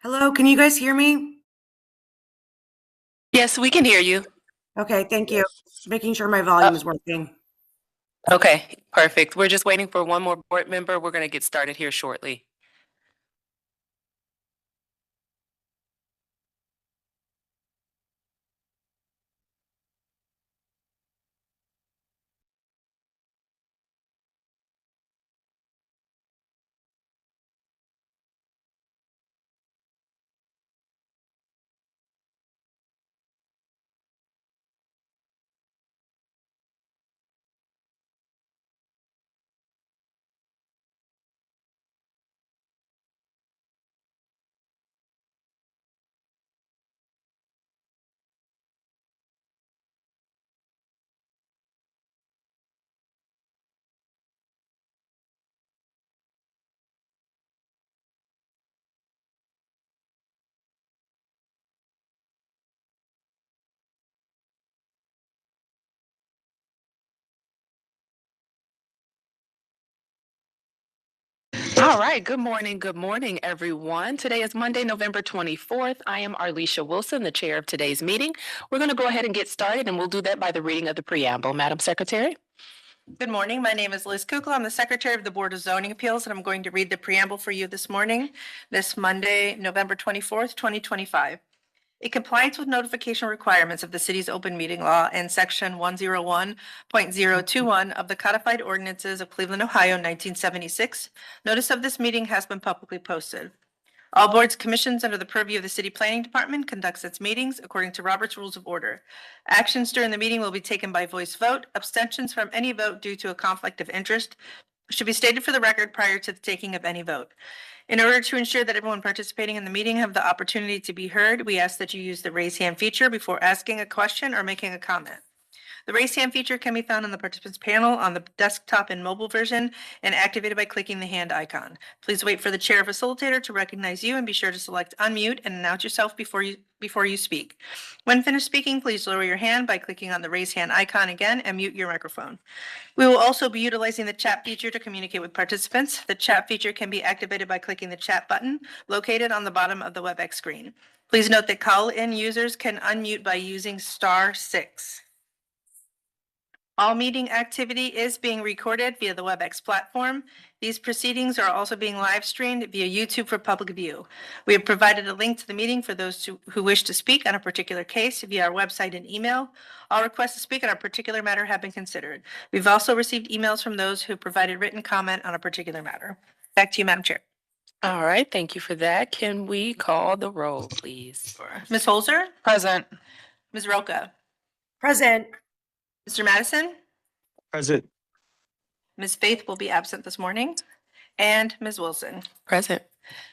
Hello, can you guys hear me? Yes, we can hear you. Okay, thank you. Making sure my volume is working. Okay, perfect. We're just waiting for one more board member. We're going to get started here shortly. All right, good morning, everyone. Today is Monday, November 24th. I am Arlisha Wilson, the chair of today's meeting. We're going to go ahead and get started, and we'll do that by the reading of the preamble. Madam Secretary. Good morning. My name is Liz Kukla. I'm the Secretary of the Board of Zoning Appeals, and I'm going to read the preamble for you this morning, this Monday, November 24th, 2025. In compliance with notification requirements of the city's open meeting law and section 101.021 of the codified ordinances of Cleveland, Ohio, 1976, notice of this meeting has been publicly posted. All boards, commissions under the purview of the City Planning Department conducts its meetings according to Robert's Rules of Order. Actions during the meeting will be taken by voice vote. Abstentions from any vote due to a conflict of interest should be stated for the record prior to the taking of any vote. In order to ensure that everyone participating in the meeting have the opportunity to be heard, we ask that you use the raise hand feature before asking a question or making a comment. The raise hand feature can be found on the participants panel on the desktop and mobile version and activated by clicking the hand icon. Please wait for the chair facilitator to recognize you and be sure to select unmute and announce yourself before you speak. When finished speaking, please lower your hand by clicking on the raise hand icon again and mute your microphone. We will also be utilizing the chat feature to communicate with participants. The chat feature can be activated by clicking the chat button located on the bottom of the WebEx screen. Please note that call-in users can unmute by using *6. All meeting activity is being recorded via the WebEx platform. These proceedings are also being live streamed via YouTube for public view. We have provided a link to the meeting for those who wish to speak on a particular case via our website and email. All requests to speak on a particular matter have been considered. We've also received emails from those who provided written comment on a particular matter. Back to you, Madam Chair. All right, thank you for that. Can we call the roll, please? Ms. Holzer? Present. Ms. Roca? Present. Mr. Madison? Present. Ms. Faith will be absent this morning. And Ms. Wilson? Present.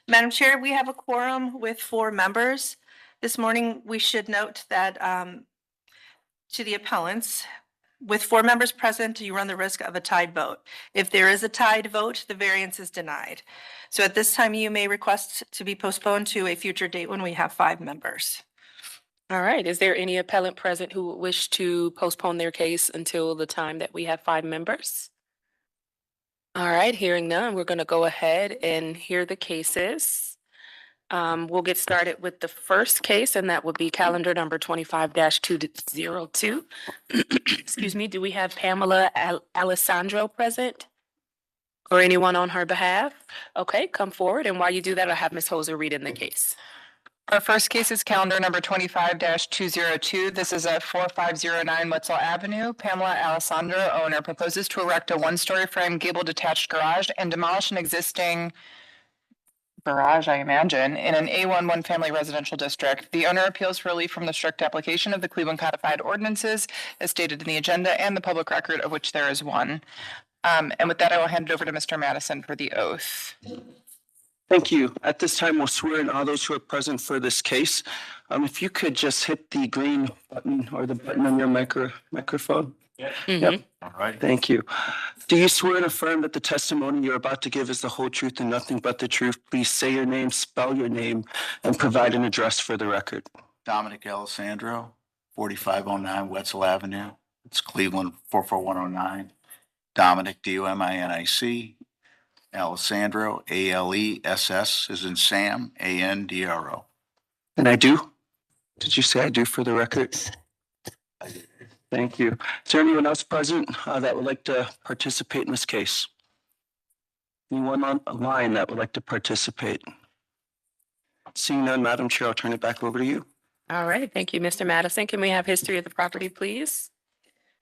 Madam Chair, we have a quorum with 4 members. This morning, we should note that to the appellants, with 4 members present, you run the risk of a tied vote. If there is a tied vote, the variance is denied. So at this time, you may request to be postponed to a future date when we have 5 members. All right, is there any appellant present who would wish to postpone their case until the time that we have 5 members? All right, hearing none, we're going to go ahead and hear the cases. We'll get started with the first case, and that would be calendar number 25-202. Excuse me, do we have Pamela Alessandro present? Or anyone on her behalf? Okay, come forward, and while you do that, I'll have Ms. Holzer read in the case. Our first case is calendar number 25-202. This is at 4509 Wetzel Avenue. Pamela Alessandro, owner, proposes to erect a 1-story frame gable detached garage and demolish an existing garage, I imagine, in an A11 family residential district. The owner appeals for relief from the strict application of the Cleveland Codified Ordinances as stated in the agenda and the public record, of which there is one. And with that, I will hand it over to Mr. Madison for the oath. Thank you. At this time, we'll swear in all those who are present for this case. If you could just hit the green button or the button on your microphone. Yep. All right. Thank you. Do you swear and affirm that the testimony you're about to give is the whole truth and nothing but the truth? Please say your name, spell your name, and provide an address for the record. Dominic Alessandro, 4509 Wetzel Avenue. It's Cleveland 44109. Dominic, Dominic. Alessandro, ALESS is in Sam, ANDRO. And I do? Did you say I do for the record? Thank you. Is there anyone else present that would like to participate in this case? Anyone online that would like to participate? Seeing none, Madam Chair, I'll turn it back over to you. All right, thank you, Mr. Madison. Can we have history of the property, please?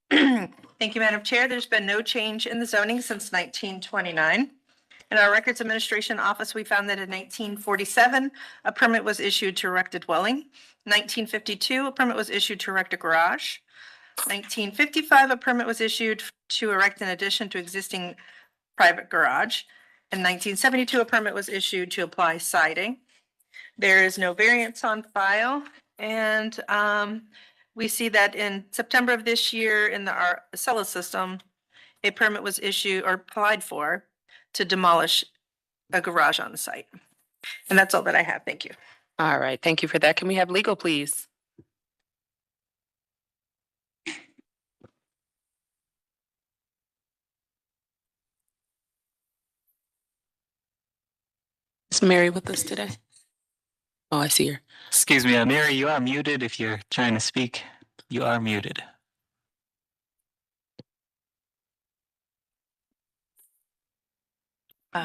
Thank you, Madam Chair. There's been no change in the zoning since 1929. In our Records Administration Office, we found that in 1947, a permit was issued to erect a dwelling. 1952, a permit was issued to erect a garage. 1955, a permit was issued to erect an addition to existing private garage. In 1972, a permit was issued to apply siding. There is no variance on file, and we see that in September of this year in the Arcella system, a permit was issued or applied for to demolish a garage on the site. And that's all that I have. Thank you. All right, thank you for that. Can we have legal, please? Is Mary with us today? Oh, I see her. Excuse me, Mary, you are muted if you're trying to speak. You are muted.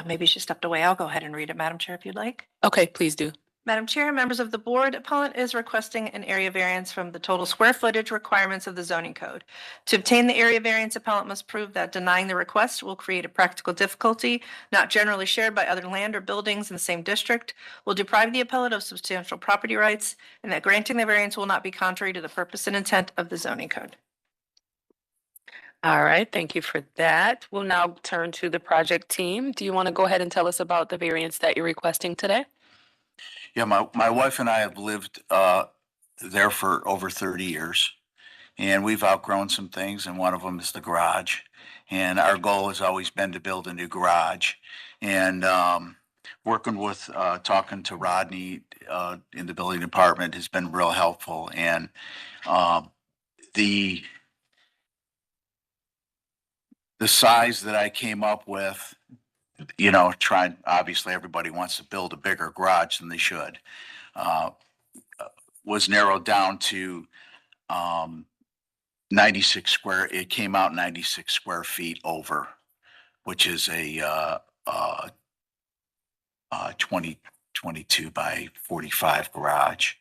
Maybe she stepped away. I'll go ahead and read it, Madam Chair, if you'd like. Okay, please do. Madam Chair, members of the board, appellant is requesting an area variance from the total square footage requirements of the zoning code. To obtain the area variance, appellant must prove that denying the request will create a practical difficulty not generally shared by other land or buildings in the same district, will deprive the appellant of substantial property rights, and that granting the variance will not be contrary to the purpose and intent of the zoning code. All right, thank you for that. We'll now turn to the project team. Do you want to go ahead and tell us about the variance that you're requesting today? Yeah, my wife and I have lived there for over 30 years. And we've outgrown some things, and one of them is the garage. And our goal has always been to build a new garage. And working with, talking to Rodney in the building department has been real helpful. And the size that I came up with, you know, obviously everybody wants to build a bigger garage than they should, was narrowed down to 96 square, it came out 96 square feet over, which is a 22 by 45 garage.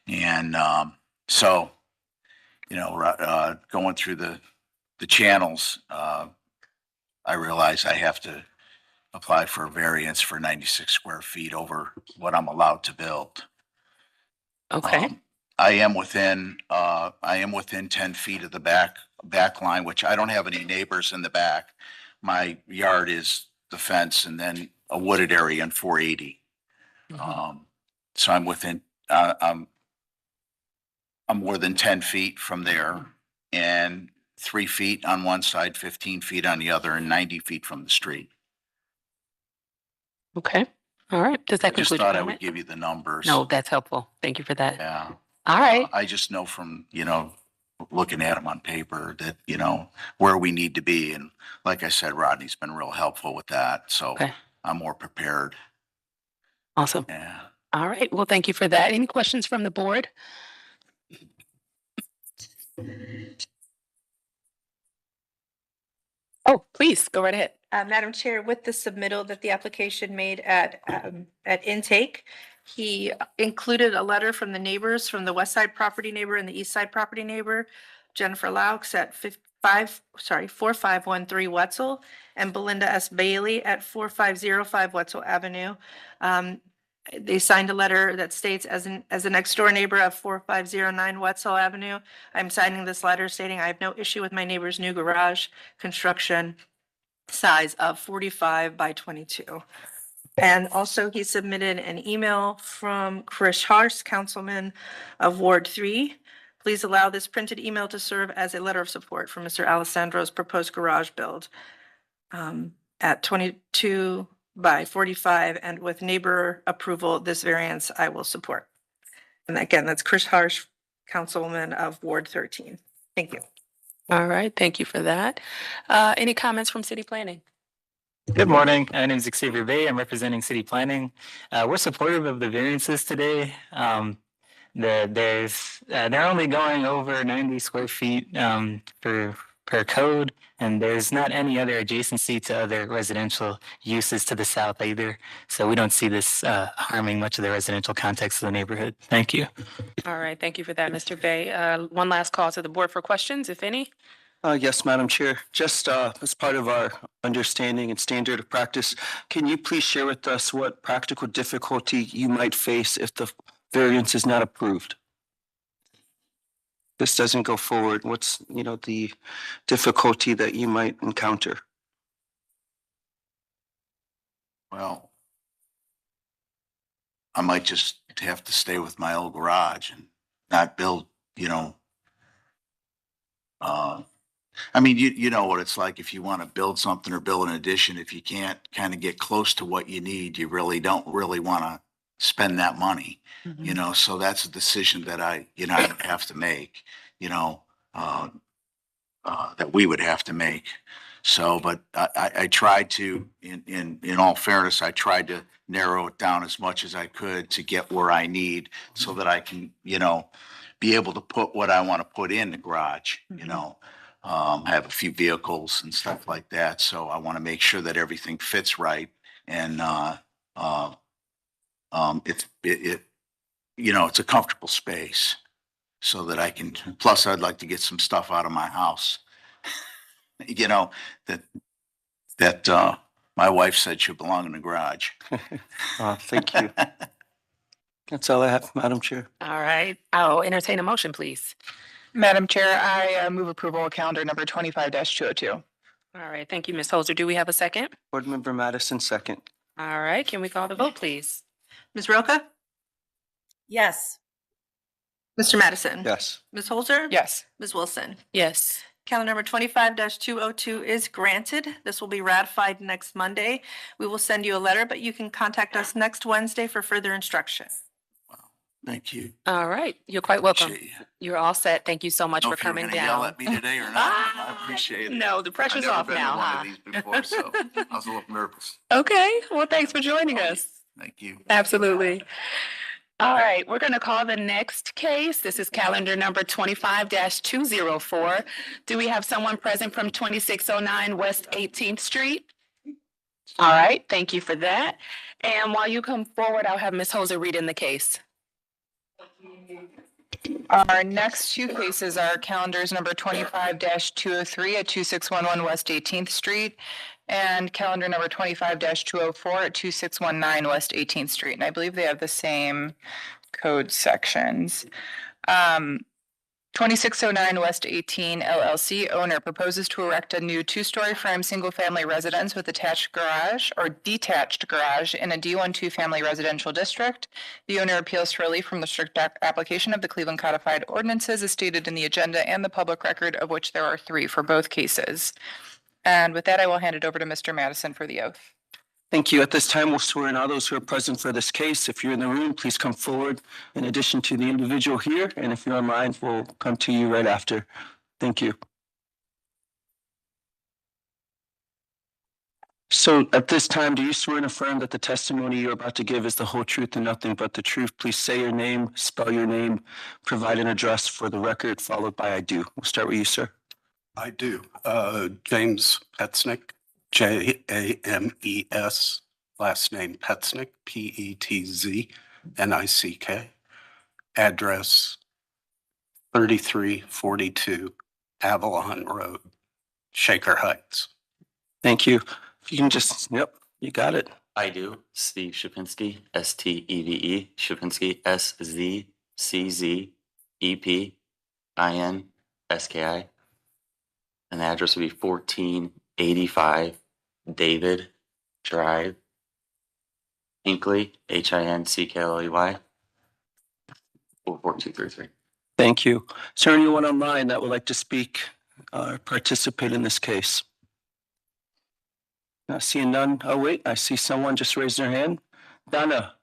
And so, you know, going through the channels, I realize I have to apply for a variance for 96 square feet over what I'm allowed to build. Okay, I am within 10 feet of the back line, which I don't have any neighbors in the back. My yard is the fence and then a wooded area in 480. So I'm within, I'm more than 10 feet from there, and 3 feet on one side, 15 feet on the other, and 90 feet from the street. okay. All right. Does that I just conclude your thought I would comment? give you the numbers. No, that's helpful. Thank you for that. Yeah. All right. I just know from, you know, looking at them on paper that, you know, where we need to be. And like I said, Rodney's been real helpful with that. So Okay. I'm more prepared. Awesome. Yeah. All right. Well, thank you for that. Any questions from the board? Oh, please go right ahead. Madam Chair, with the submittal that the application made at intake, he included a letter from the neighbors, from the west side property neighbor and the east side property neighbor, Jennifer Laux at 4513 Wetzel, and Belinda S. Bailey at 4505 Wetzel Avenue. They signed a letter that states, as a next door neighbor of 4509 Wetzel Avenue, I'm signing this letter stating I have no issue with my neighbor's new garage construction size of 45 by 22. And also he submitted an email from Chris Harsh, councilman of Ward 3. Please allow this printed email to serve as a letter of support for Mr. Alessandro's proposed garage build at 22 by 45, and with neighbor approval, this variance I will support. And again, that's Chris Harsh, councilman of Ward 13. Thank you. All right. Thank you for that. Any comments from city planning? Good morning. My name is Xavier Bay. I'm representing city planning. We're supportive of the variances today. They're only going over 90 square feet per code, and there's not any other adjacency to other residential uses to the south either. So we don't see this harming much of the residential context of the neighborhood. Thank you. All right, thank you for that, Mr. Bay. One last call to the board for questions, if any. Yes, Madam Chair. Just as part of our understanding and standard of practice, can you please share with us what practical difficulty you might face if the variance is not approved? This doesn't go forward. What's, the difficulty that you might encounter? Well, I might just have to stay with my old garage and not build, I mean, you know what it's like if you want to build something or build an addition, if you can't kind of get close to what you need, you really don't really want to spend that money, so that's a decision that I have to make, that we would have to make. So, but I tried to, in all fairness, I tried to narrow it down as much as I could to get where I need so that I can, be able to put what I want to put in the garage, I have a few vehicles and stuff like that. So I want to make sure that everything fits right. And, it's a comfortable space so that I can, plus I'd like to get some stuff out of my house, that my wife said should belong in the garage. Thank you. That's all I have, Madam Chair. All right, I'll entertain a motion, please. Madam Chair, I move approval of calendar number 25-202. All right, thank you, Ms. Holzer. Do we have a second? Board Member Madison, second. All right, can we call the vote, please? Ms. Roca? Yes. Mr. Madison? Yes. Ms. Holzer? Yes. Ms. Wilson? Yes. Calendar number 25-202 is granted. This will be ratified next Monday. We will send you a letter, but you can contact us next Wednesday for further instruction. Thank you. All right, you're quite welcome. Appreciate you. You're all set. Thank you so much Know for if you were coming gonna Yell down. at me today or not. I appreciate it. No, the pressure's I've never off been to now, one huh? of these before, so I was a little nervous. Okay, well, thanks for joining us. Thank you. Absolutely. All right, we're going to call the next case. This is calendar number 25-204. Do we have someone present from 2609 West 18th Street? All right, thank you for that. And while you come forward, I'll have Ms. Holzer read in the case. Our next two cases are calendars number 25-203 at 2611 West 18th Street and calendar number 25-204 at 2619 West 18th Street. And I believe they have the same code sections. 2609 West 18 LLC owner proposes to erect a new two-story frame single-family residence with attached garage or detached garage in a D12 family residential district. The owner appeals for relief from the strict application of the Cleveland Codified Ordinances as stated in the agenda and the public record, of which there are 3 for both cases. And with that, I will hand it over to Mr. Madison for the oath. Thank you. At this time, we'll swear in all those who are present for this case. If you're in the room, please come forward in addition to the individual here. And if you're online, we'll come to you right after. Thank you. So at this time, do you swear and affirm that the testimony you're about to give is the whole truth and nothing but the truth? Please say your name, spell your name, provide an address for the record, followed by I do. We'll start with you, sir. I do. James Petznick, James, last name Petznick, Petznick. Address 3342 Avalon Road, Shaker Heights. Thank you. If you can just, yep, you got it. I do. Steve Shapinski, Steve Shapinski, SZZEPINSKI. And the address would be 1485 David Drive, Hinkley, HINCKLEY, 44233. Thank you. Is there anyone online that would like to speak or participate in this case? Not seeing none. Oh, wait, I see someone just raised their hand. Donna,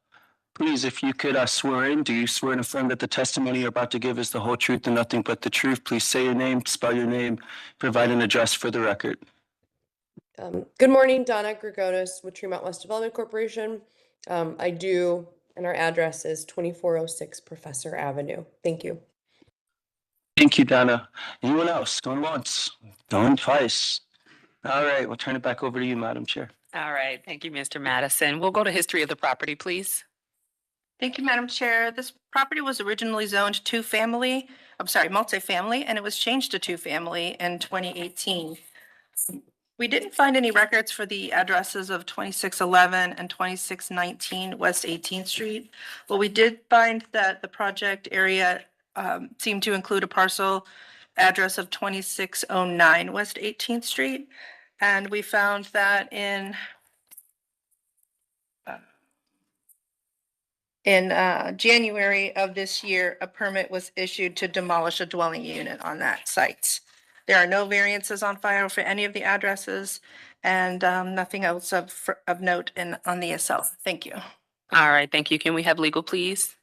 please, if you could swear in. Do you swear and affirm that the testimony you're about to give is the whole truth and nothing but the truth? Please say your name, spell your name, provide an address for the record. Good morning, Donna Grigonis with Tremont West Development Corporation. And our address is 2406 Professor Avenue. Thank you. Thank you, Donna. Anyone else? Going once, going twice. All right, we'll turn it back over to you, Madam Chair. All right, thank you, Mr. Madison. We'll go to history of the property, please. Thank you, Madam Chair. This property was originally zoned multifamily, and it was changed to two-family in 2018. We didn't find any records for the addresses of 2611 and 2619 West 18th Street. But we did find that the project area seemed to include a parcel address of 2609 West 18th Street. And we found that in January of this year, a permit was issued to demolish a dwelling unit on that site. There are no variances on file for any of the addresses and nothing else of note on the SL. Thank you. All right, thank you. Can we have legal, please?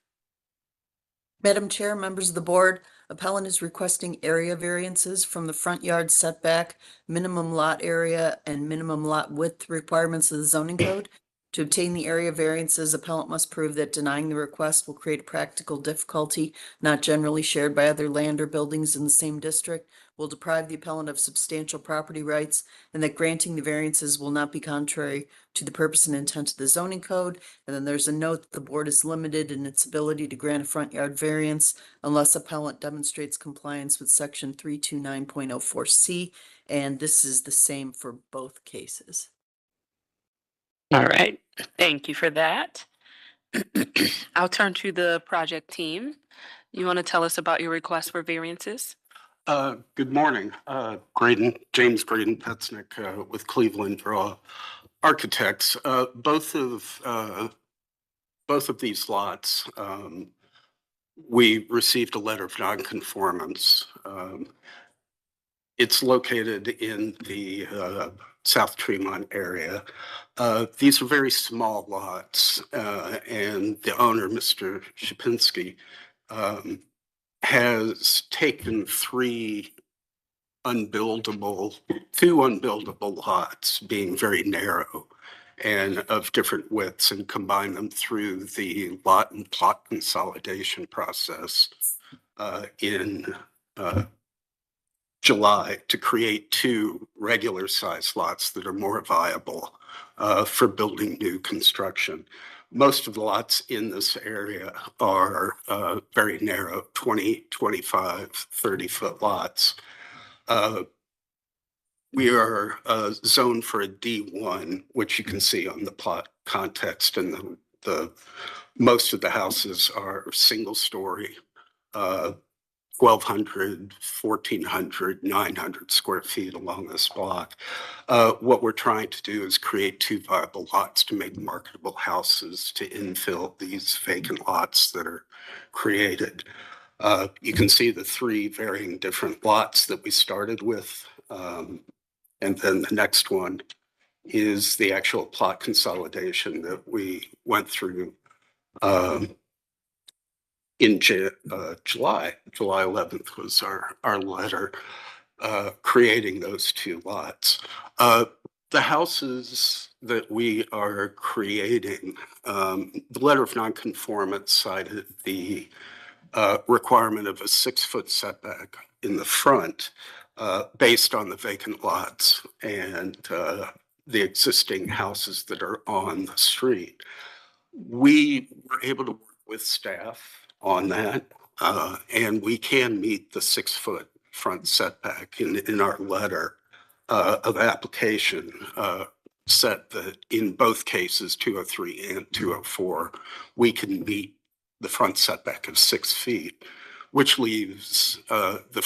Madam Chair, members of the board, appellant is requesting area variances from the front yard setback, minimum lot area, and minimum lot width requirements of the zoning code. To obtain the area variances, appellant must prove that denying the request will create a practical difficulty not generally shared by other land or buildings in the same district, will deprive the appellant of substantial property rights, and that granting the variances will not be contrary to the purpose and intent of the zoning code. And then there's a note that the board is limited in its ability to grant a front yard variance unless appellant demonstrates compliance with section 329.04C, and this is the same for both cases. All right, thank you for that. I'll turn to the project team. You want to tell us about your request for variances? Good morning. James Graydon Petznick with Cleveland Draw Architects. Both of these lots, we received a letter of nonconformance. It's located in the South Tremont area. These are very small lots, and the owner, Mr. Shipinski, has taken two unbuildable lots, being very narrow and of different widths, and combined them through the lot and plot consolidation process in July to create two regular sized lots that are more viable for building new construction. Most of the lots in this area are very narrow, 20, 25, 30-foot lots. We are zoned for a D1, which you can see on the plot context, and most of the houses are single story, 1,200, 1,400, 900 square feet along this block. What we're trying to do is create two viable lots to make marketable houses to infill these vacant lots that are created. You can see the three varying different lots that we started with. And then the next one is the actual plot consolidation that we went through in July 11th was our letter creating those two lots. The houses that we are creating, the letter of nonconformance cited the requirement of a 6-foot setback in the front based on the vacant lots and the existing houses that are on the street. We were able to work with staff on that, and we can meet the 6-foot front setback in our letter of application, set that in both cases, 203 and 204, we can meet the front setback of 6 feet, which leaves the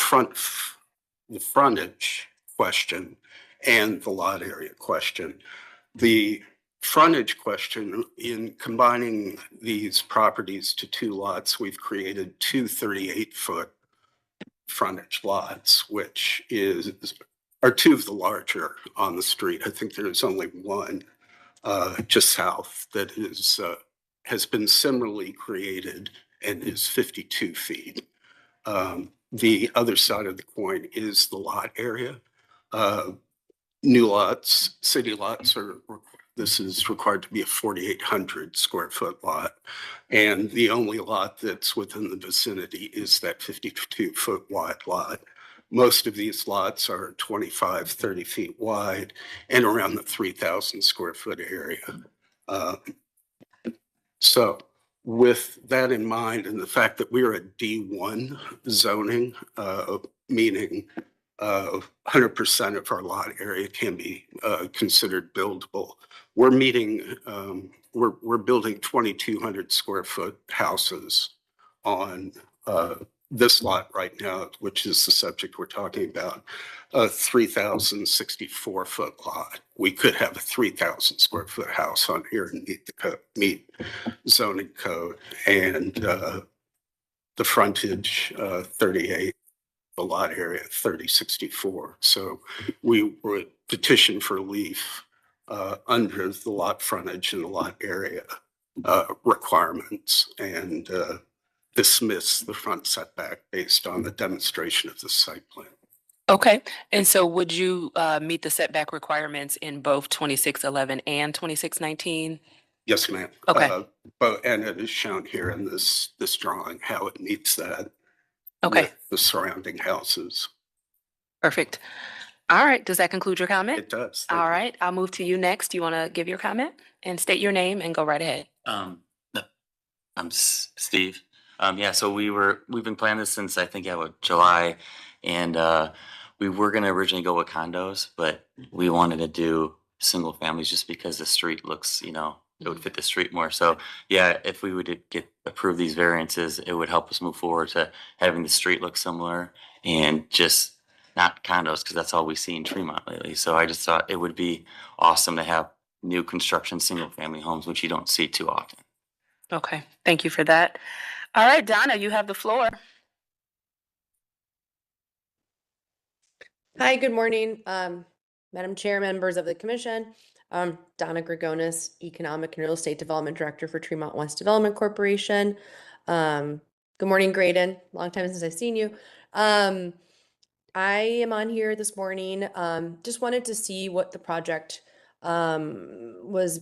frontage question and the lot area question. The frontage question, in combining these properties to two lots, we've created two 38-foot frontage lots, which are two of the larger on the street. I think there's only one just south that has been similarly created and is 52 feet. The other side of the coin is the lot area. New lots, city lots this is required to be a 4,800 square foot lot. And the only lot that's within the vicinity is that 52-foot wide lot. Most of these lots are 25, 30 feet wide and around the 3,000 square foot area. So with that in mind, and the fact that we're a D1 zoning, meaning 100% of our lot area can be considered buildable. We're meeting, we're building 2,200 square foot houses on this lot right now, which is the subject we're talking about, a 3,064 foot lot. We could have a 3,000 square foot house on here and meet the code, meet zoning code, and the frontage 38, the lot area 3064. So we would petition for relief under the lot frontage and the lot area requirements, and dismiss the front setback based on the demonstration of the site plan. Okay, and so would you meet the setback requirements in both 2611 and 2619? Yes, ma'am. Okay. And it is shown here in this drawing how it meets that. Okay, with the surrounding houses. perfect. All right, does that conclude your comment? It does. Thank All you. right, I'll move to you next. Do you want to give your comment and state your name and go right ahead? No, I'm Steve. Yeah, so we've been planning this since I think July, and we were gonna originally go with condos, but we wanted to do single families just because the street looks, it would fit the street more. So yeah, if we would get approved these variances, it would help us move forward to having the street look similar and just not condos, because that's all we see in Tremont lately. So I just thought it would be awesome to have new construction single family homes, which you don't see too often. Okay, thank you for that. All right, Donna, you have the floor. Hi, good morning, Madam Chair, members of the commission. Donna Grigonis, Economic and Real Estate Development Director for Tremont West Development Corporation. Good morning, Graydon. Long time since I've seen you. I am on here this morning. Just wanted to see what the project was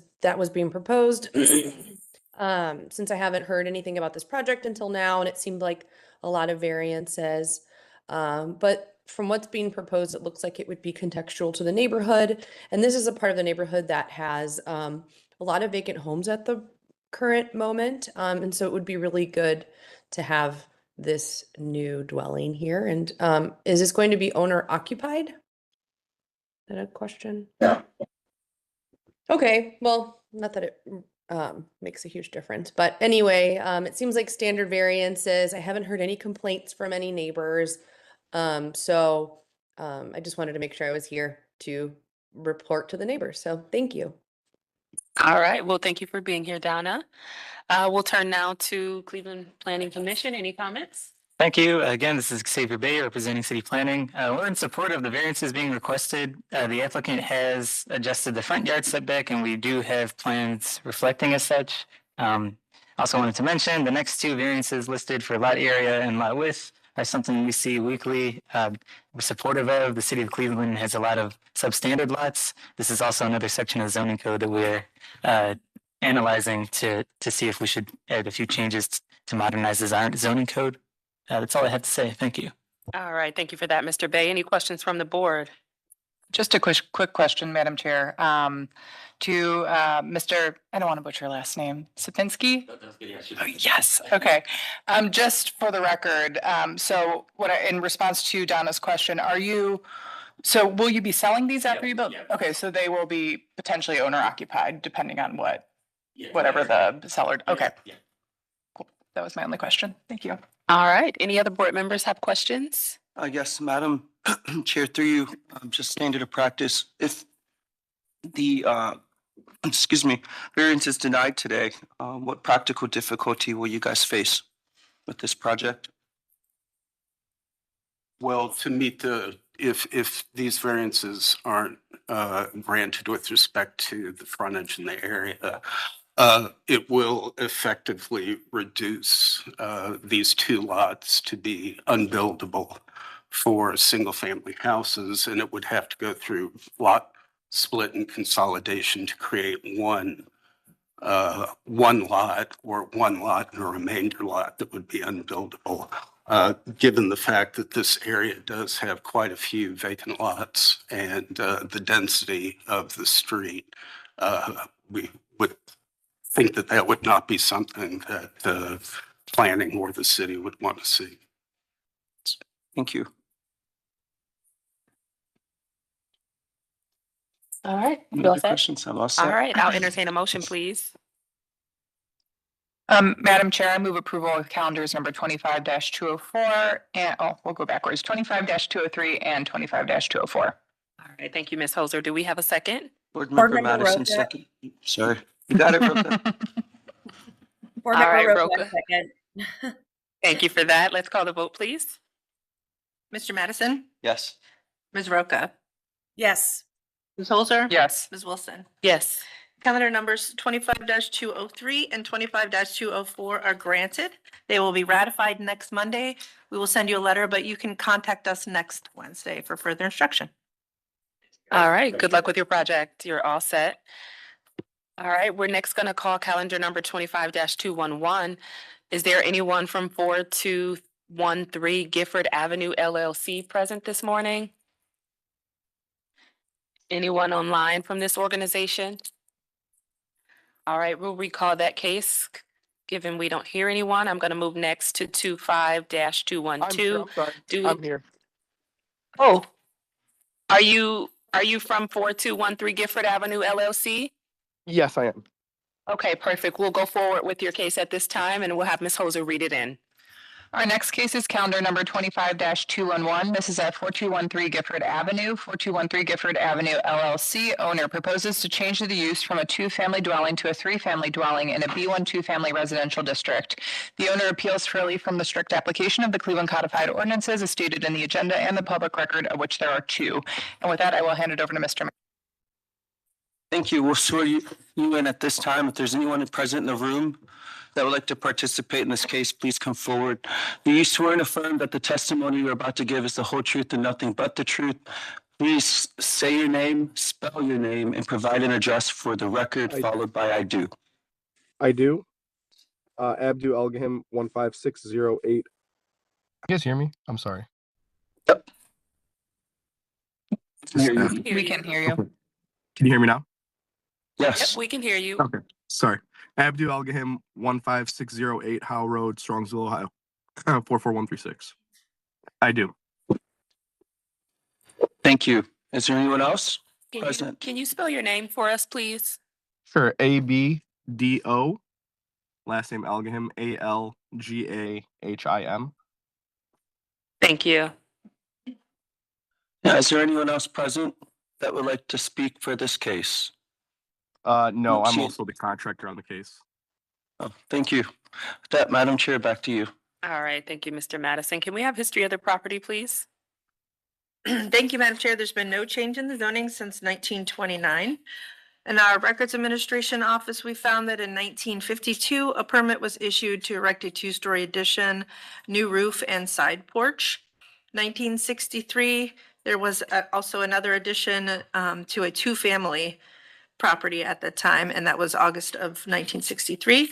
being proposed. Since I haven't heard anything about this project until now, and it seemed like a lot of variances. But from what's being proposed, it looks like it would be contextual to the neighborhood. And this is a part of the neighborhood that has a lot of vacant homes at the current moment. And so it would be really good to have this new dwelling here. And is this going to be owner occupied? Is that a question? Yeah. Okay, well, not that it makes a huge difference, but anyway, it seems like standard variances. I haven't heard any complaints from any neighbors. So I just wanted to make sure I was here to report to the neighbors. So thank you. All right, well, thank you for being here, Donna. We'll turn now to Cleveland Planning Commission. Any comments? Thank you. Again, this is Xavier Bay representing City Planning. We're in support of the variances being requested. The applicant has adjusted the front yard setback, and we do have plans reflecting as such. Also wanted to mention the next two variances listed for lot area and lot width are something we see weekly. We're supportive of. The City of Cleveland has a lot of substandard lots. This is also another section of zoning code that we're analyzing to see if we should add a few changes to modernize the zoning code. That's all I have to say. Thank you. All right, thank you for that, Mr. Bay. Any questions from the board? Just a quick question, Madam Chair, to Mr., I don't want to butcher your last name, Sapinski? Oh, yes, okay. Just for the record, so in response to Donna's question, will you be selling these after you build? Yeah. Okay, so they will be potentially owner occupied depending on whatever the seller, okay. Yeah. Cool. That was my only question. Thank you. All right, any other board members have questions? Yes, Madam Chair, through you, just standard of practice. If the, variance is denied today, what practical difficulty will you guys face with this project? Well, to meet if these variances aren't granted with respect to the frontage in the area, it will effectively reduce these two lots to be unbuildable for single family houses, and it would have to go through lot split and consolidation to create one lot or one lot and a remainder lot that would be unbuildable. Given the fact that this area does have quite a few vacant lots and the density of the street, we would think that that would not be something that the planning or the city would want to see. Thank you. All right. Any You all other set? questions? I'm all set. All right, I'll entertain a motion, please. Madam Chair, I move approval of calendars number 25-204 and, we'll go backwards, 25-203 and 25-204. All right, thank you, Ms. Hoser. Do we have a second? Board Board Member Member Madison, Roca. second. Sorry. You got it, Roca. Board All Member right, Roca, Roca. second. Thank you for that. Let's call the vote, please. Mr. Madison, Yes. Ms. Roca, Yes. Ms. Holzer. Yes. Ms. Wilson. Yes. Calendar numbers 25-203 and 25-204 are granted. They will be ratified next Monday. We will send you a letter, but you can contact us next Wednesday for further instruction. All right, good luck with your project. You're all set. All right, we're next going to call calendar number 25-211. Is there anyone from 4213 Gifford Avenue LLC present this morning? Anyone online from this organization? All right, we'll recall that case. Given we don't hear anyone, I'm going to move next to 25-212. I'm here. Oh, are you from 4213 Gifford Avenue LLC? Yes, I am. Okay, perfect. We'll go forward with your case at this time and we'll have Ms. Hoser read it in. Our next case is calendar number 25-211. This is at 4213 Gifford Avenue. 4213 Gifford Avenue LLC owner proposes to change the use from a two-family dwelling to a three-family dwelling in a B1 two-family residential district. The owner appeals for relief from the strict application of the Cleveland Codified Ordinances as stated in the agenda and the public record, of which there are two. And with that, I will hand it over to Mr. Thank you. We'll swear you in at this time. If there's anyone present in the room that would like to participate in this case, please come forward. Do you swear and affirm that the testimony you're about to give is the whole truth and nothing but the truth? Please say your name, spell your name, and provide an address for the record, followed by I do. I do. Abdu Algahim 15608. You guys hear me? I'm sorry. Yep. We can hear you. Can you hear me now? Yep, Yes. we can hear you. Okay. Sorry. Abdu Algahim 15608 Howe Road, Strongsville, Ohio. 44136. I do. Thank you. Is there anyone else Can present? can you spell your name for us, please? Sure. ABDO. Last name Algahim. ALGAHIM. Thank you. Yeah, is there anyone else present that would like to speak for this case? No, I'm She- also the contractor on the case. Oh, thank you. With that, Madam Chair, back to you. All right, thank you, Mr. Madison. Can we have history of the property, please? Thank you, Madam Chair. There's been no change in the zoning since 1929. In our Records Administration Office, we found that in 1952, a permit was issued to erect a two-story addition, new roof, and side porch. 1963, there was also another addition to a two-family property at the time, and that was August of 1963.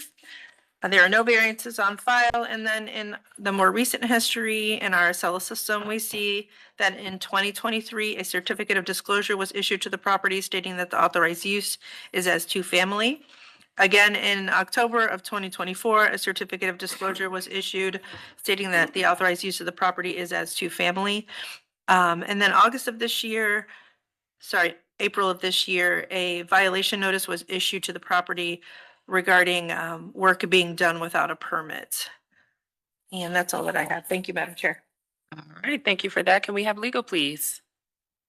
There are no variances on file, and then in the more recent history in our Acela system, we see that in 2023, a certificate of disclosure was issued to the property stating that the authorized use is as two-family. Again, in October of 2024, a certificate of disclosure was issued stating that the authorized use of the property is as two-family. And then April of this year, a violation notice was issued to the property regarding work being done without a permit. And that's all that I have. Thank you, Madam Chair. All right, thank you for that. Can we have legal, please?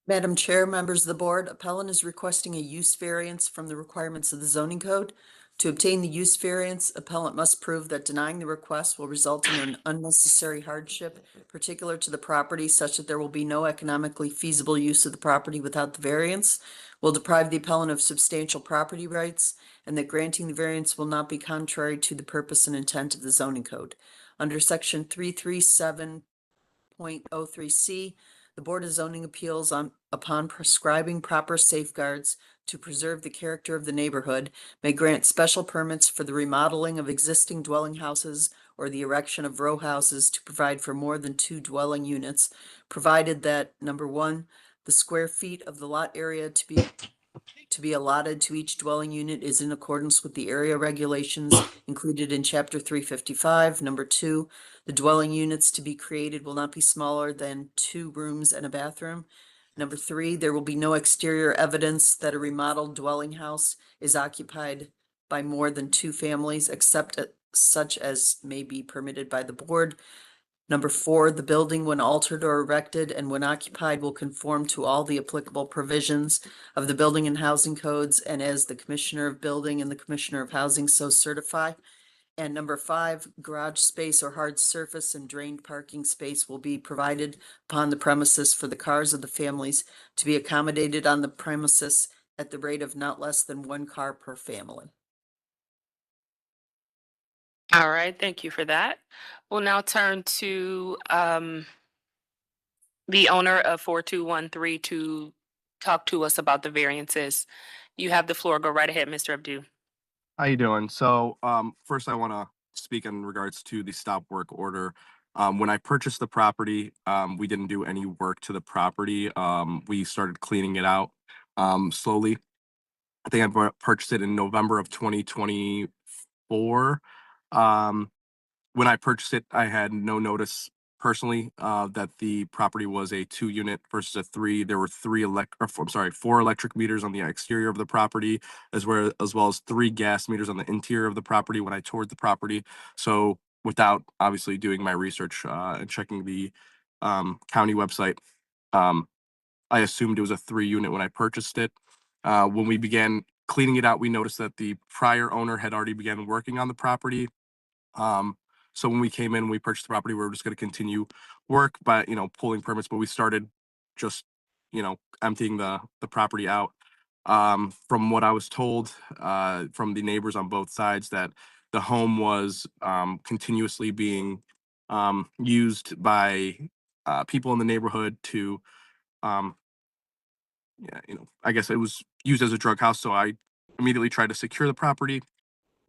Madam Chair, members of the board, appellant is requesting a use variance from the requirements of the zoning code. To obtain the use variance, appellant must prove that denying the request will result in an unnecessary hardship particular to the property such that there will be no economically feasible use of the property without the variance, will deprive the appellant of substantial property rights, and that granting the variance will not be contrary to the purpose and intent of the zoning code. Under section 337.03C, the Board of Zoning Appeals upon prescribing proper safeguards to preserve the character of the neighborhood, may grant special permits for the remodeling of existing dwelling houses or the erection of row houses to provide for more than 2 dwelling units, provided that, number one, the square feet of the lot area to be allotted to each dwelling unit is in accordance with the area regulations included in chapter 355. Number two, the dwelling units to be created will not be smaller than 2 rooms and a bathroom. Number three, there will be no exterior evidence that a remodeled dwelling house is occupied by more than 2 families, except such as may be permitted by the board. Number four, the building, when altered or erected and when occupied, will conform to all the applicable provisions of the building and housing codes, and as the Commissioner of Building and the Commissioner of Housing so certify. And number five, garage space or hard surface and drained parking space will be provided upon the premises for the cars of the families to be accommodated on the premises at the rate of not less than 1 car per family. All right, thank you for that. We'll now turn to the owner of 4213 to talk to us about the variances. You have the floor. Go right ahead, Mr. Abdu. How you doing? So, first I want to speak in regards to the stop work order. When I purchased the property, we didn't do any work to the property. We started cleaning it out, slowly. I think I purchased it in November of 2024. When I purchased it, I had no notice personally that the property was a 2-unit versus a 3. There were 4 electric meters on the exterior of the property, as well as 3 gas meters on the interior of the property when I toured the property. So without obviously doing my research and checking the county website, I assumed it was a 3-unit when I purchased it. When we began cleaning it out, we noticed that the prior owner had already began working on the property. So when we came in, we purchased the property, we were just going to continue work by, pulling permits, but we started just, emptying the property out. From what I was told, from the neighbors on both sides, that the home was, continuously being, used by, people in the neighborhood to, I guess it was used as a drug house. So I immediately tried to secure the property.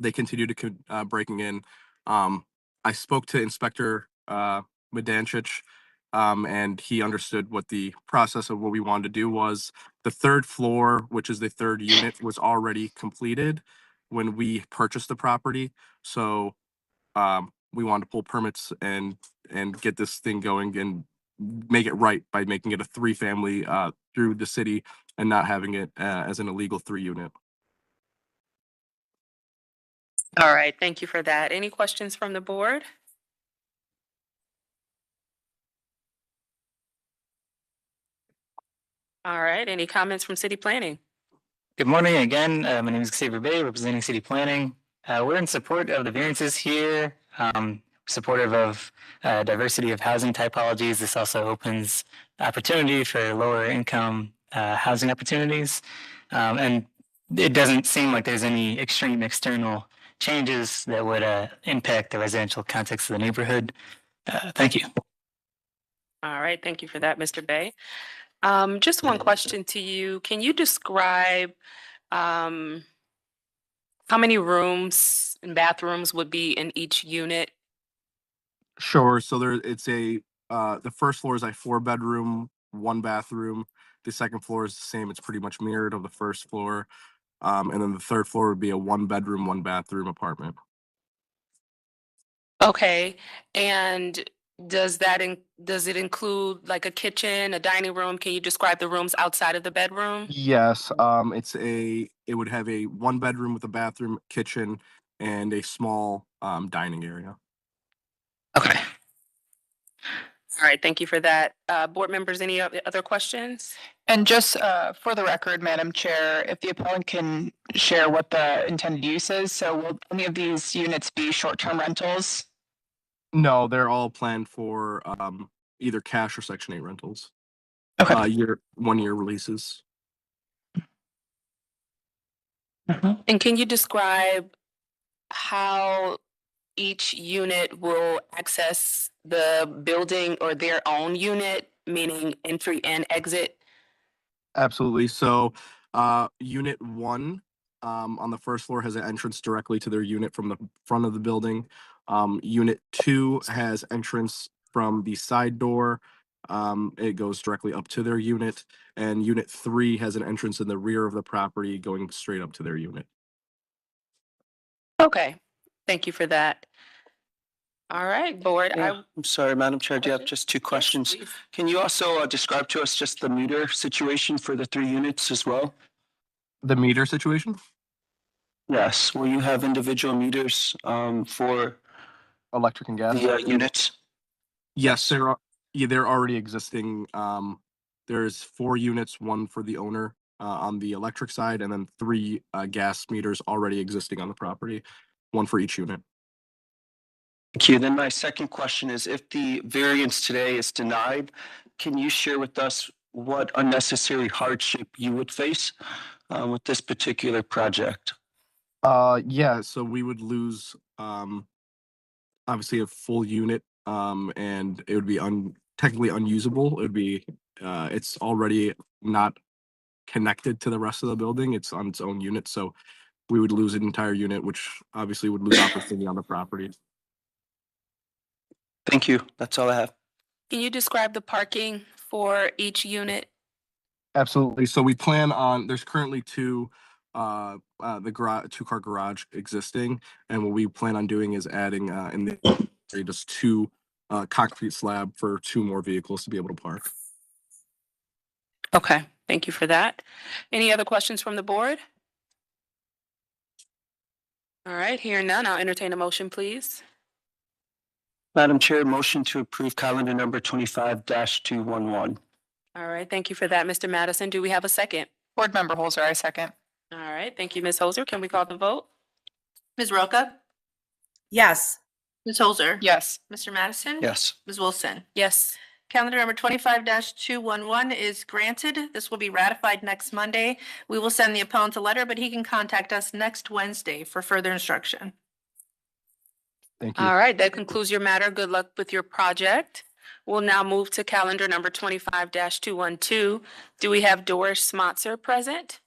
They continued to breaking in. I spoke to Inspector Medancic, and he understood what the process of what we wanted to do was. The 3rd floor, which is the 3rd unit, was already completed when we purchased the property. So we wanted to pull permits and get this thing going and make it right by making it a 3-family through the city and not having it as an illegal 3-unit. All right, thank you for that. Any questions from the board? All right, any comments from city planning? Good morning again. My name is Xavier Bay, representing City Planning. We're in support of the variances here, supportive of diversity of housing typologies. This also opens opportunity for lower income housing opportunities. And it doesn't seem like there's any extreme external changes that would impact the residential context of the neighborhood. Thank you. All right, thank you for that, Mr. Bay. Just one question to you. Can you describe how many rooms and bathrooms would be in each unit? Sure. So the 1st floor is a 4-bedroom, 1 bathroom. The 2nd floor is the same. It's pretty much mirrored of the 1st floor. And then the 3rd floor would be a 1-bedroom, 1-bathroom apartment. Okay, and does it include like a kitchen, a dining room? Can you describe the rooms outside of the bedroom? Yes. It would have a 1-bedroom with a bathroom, kitchen, and a small dining area. Okay. All right, thank you for that. Board members, any other questions? And just for the record, Madam Chair, if the appellant can share what the intended use is, so will any of these units be short-term rentals? No, they're all planned for either cash or Section 8 rentals. Okay. 1-year releases. And can you describe how each unit will access the building or their own unit, meaning entry and exit? Absolutely. So, unit one, on the first floor has an entrance directly to their unit from the front of the building. Unit two has entrance from the side door. It goes directly up to their unit, and unit three has an entrance in the rear of the property going straight up to their unit. Okay, thank you for that. All right, board, I'm sorry, Madam Chair, do you have Questions? just two Yes, questions? please. Can you also describe to us just the meter situation for the 3 units as well? The meter situation? Yes, will you have individual meters for Electric and gas? the units? Yes, they're already existing. There's 4 units, one for the owner on the electric side, and then 3 gas meters already existing on the property, one for each unit. Thank you. Then my second question is, if the variance today is denied, can you share with us what unnecessary hardship you would face with this particular project? Yeah, so we would lose obviously a full unit, and it would be technically unusable. It would be it's already not connected to the rest of the building. It's on its own unit, so we would lose an entire unit, which obviously would lose opportunity on the property. Thank you. That's all I have. Can you describe the parking for each unit? Absolutely. So we plan on, there's currently 2 2-car garage existing, and what we plan on doing is adding in the just 2 concrete slab for 2 more vehicles to be able to park. Okay, thank you for that. Any other questions from the board? All right, hearing none, I'll entertain a motion, please. Madam Chair, motion to approve calendar number 25-211. All right, thank you for that, Mr. Madison. Do we have a second? Board Member Holzer, I second. All right, thank you, Ms. Holzer. Can we call the vote? Ms. Roca? Yes. Ms. Holzer? Yes. Mr. Madison? Yes. Ms. Wilson? Yes. Calendar number 25-211 is granted. This will be ratified next Monday. We will send the appellant a letter, but he can contact us next Wednesday for further instruction. Thank you. All right, that concludes your matter. Good luck with your project. We'll now move to calendar number 25-212. Do we have Doris Smotzer present?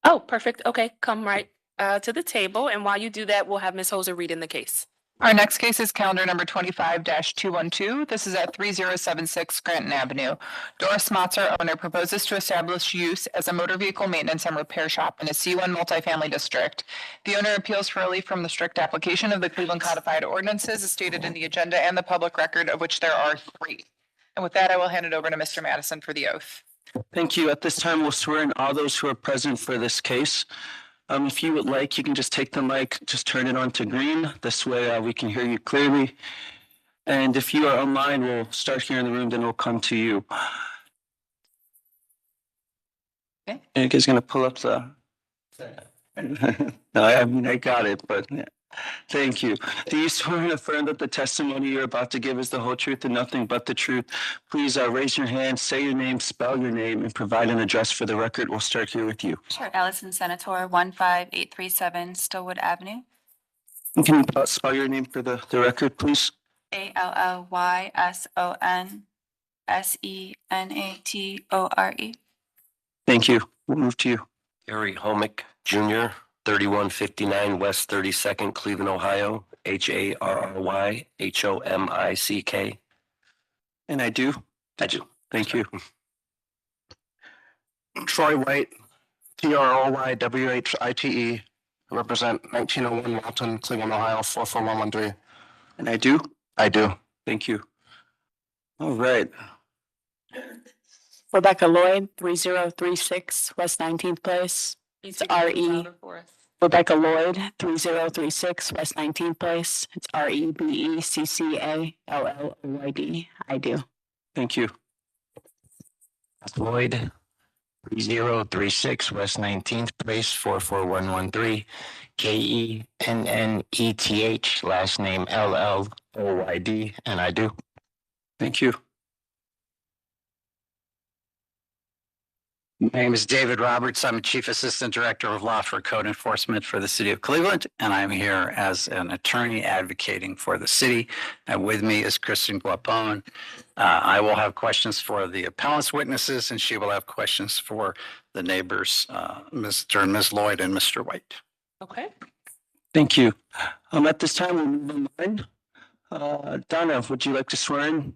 Oh, perfect. Okay, come right to the table. And while you do that, we'll have Ms. Holzer read in the case. Our next case is calendar number 25-212. This is at 3076 Scranton Avenue. Doris Smotzer, owner, proposes to establish use as a motor vehicle maintenance and repair shop in a C1 multifamily district. The owner appeals for relief from the strict application of the Cleveland Codified Ordinances as stated in the agenda and the public record, of which there are 3. And with that, I will hand it over to Mr. Madison for the oath. Thank you. At this time, we'll swear in all those who are present for this case. If you would like, you can just take the mic, just turn it on to green. This way we can hear you clearly. And if you are online, we'll start here in the room, then we'll come to you. Okay. Eric is going to pull up the... No, I mean, I got it, but yeah. Thank you. Do you swear and affirm that the testimony you're about to give is the whole truth and nothing but the truth? Please raise your hand, say your name, spell your name, and provide an address for the record. We'll start here with you. Sure. Allison Senator, 15837 Stillwood Avenue. And can you spell your name for the record, please? ALLYSONSENATORE. Thank you. We'll move to you. Harry Homick Jr., 3159 West 32nd, Cleveland, Ohio, HARRYHOMICK. And I do? I do. Thank you. Troy White, TROYWHITE, represent 1901 Walton, Cleveland, Ohio, 44113. And I do? I do. Thank you. All right. Rebecca Lloyd, 3036 West 19th Place. It's RE. Rebecca Lloyd, 3036 West 19th Place. It's REBECCALLOYD. I do. Thank you. Lloyd, 3036 West 19th Place, 44113. KENNETH, last name LLOYD, and I do. Thank you. My name is David Roberts. I'm Chief Assistant Director of Law for Code Enforcement for the City of Cleveland, and I'm here as an attorney advocating for the city. And with me is Kristen Guapone. I will have questions for the appellant's witnesses, and she will have questions for the neighbors, Mr. and Ms. Lloyd and Mr. White. Okay. Thank you. At this time, we'll move on. Donna, would you like to swear in?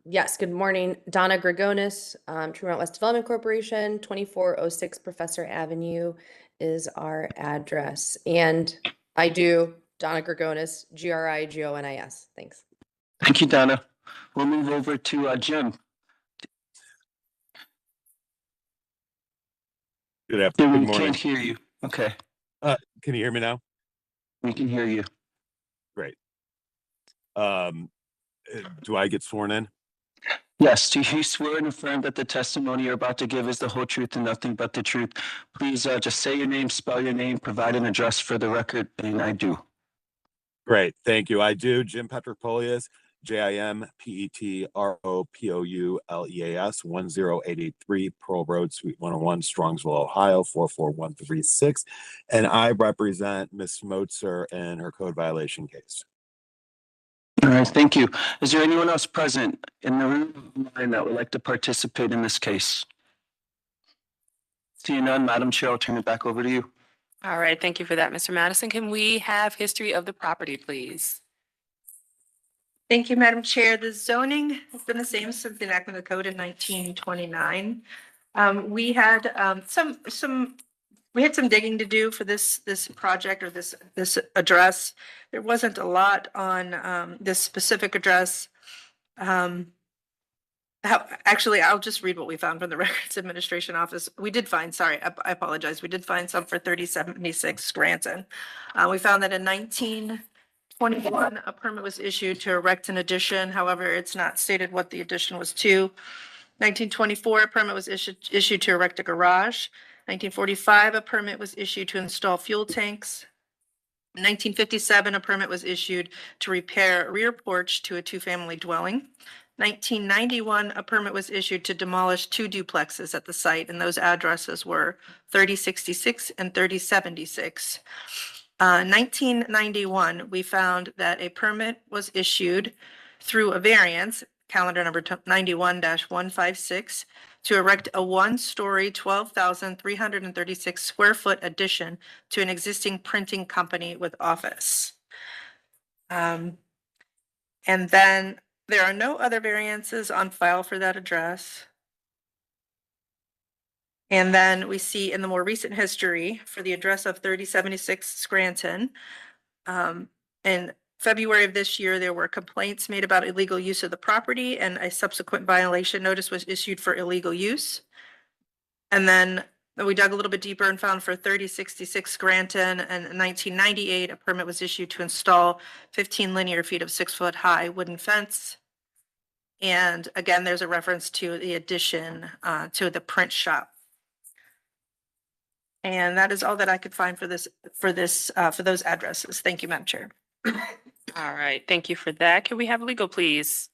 Yes, good morning. Donna Gregonis, Tremont West Development Corporation, 2406 Professor Avenue is our address. And I do, Donna Gregonis, Grigonis. Thanks. Thank you, Donna. We'll move over to Jim. Good afternoon. We Good morning. can't hear you. Okay. Can you hear me now? We can hear you. Great. Do I get sworn in? Yes, do you swear and affirm that the testimony you're about to give is the whole truth and nothing but the truth? Please just say your name, spell your name, provide an address for the record, and I do. Great. Thank you. I do. Jim Petropoulias, JIMPETROPOULEAS, 10883 Pearl Road, Suite 101, Strongsville, Ohio, 44136. And I represent Ms. Motzer in her code violation case. All right, thank you. Is there anyone else present in the room that would like to participate in this case? Seeing none, Madam Chair, I'll turn it back over to you. All right, thank you for that, Mr. Madison. Can we have history of the property, please? Thank you, Madam Chair. The zoning has been the same since the enactment of the code in 1929. We had some digging to do for this project or this address. There wasn't a lot on this specific address. Actually, I'll just read what we found from the Records Administration Office. We did find, sorry, I apologize. We did find some for 3076 Scranton. We found that in 1921, a permit was issued to erect an addition. However, it's not stated what the addition was to. 1924, a permit was issued to erect a garage. 1945, a permit was issued to install fuel tanks. In 1957, a permit was issued to repair a rear porch to a two-family dwelling. 1991, a permit was issued to demolish two duplexes at the site, and those addresses were 3066 and 3076. 1991, we found that a permit was issued through a variance, calendar number 91-156, to erect a one-story, 12,336 square foot addition to an existing printing company with office. And then there are no other variances on file for that address. And then we see in the more recent history for the address of 3076 Scranton, in February of this year, there were complaints made about illegal use of the property, and a subsequent violation notice was issued for illegal use. And then we dug a little bit deeper and found for 3066 Scranton, and in 1998, a permit was issued to install 15 linear feet of 6-foot high wooden fence. And again, there's a reference to the addition to the print shop. And that is all that I could find for those addresses. Thank you, Madam Chair. All right, thank you for that. Can we have legal, please?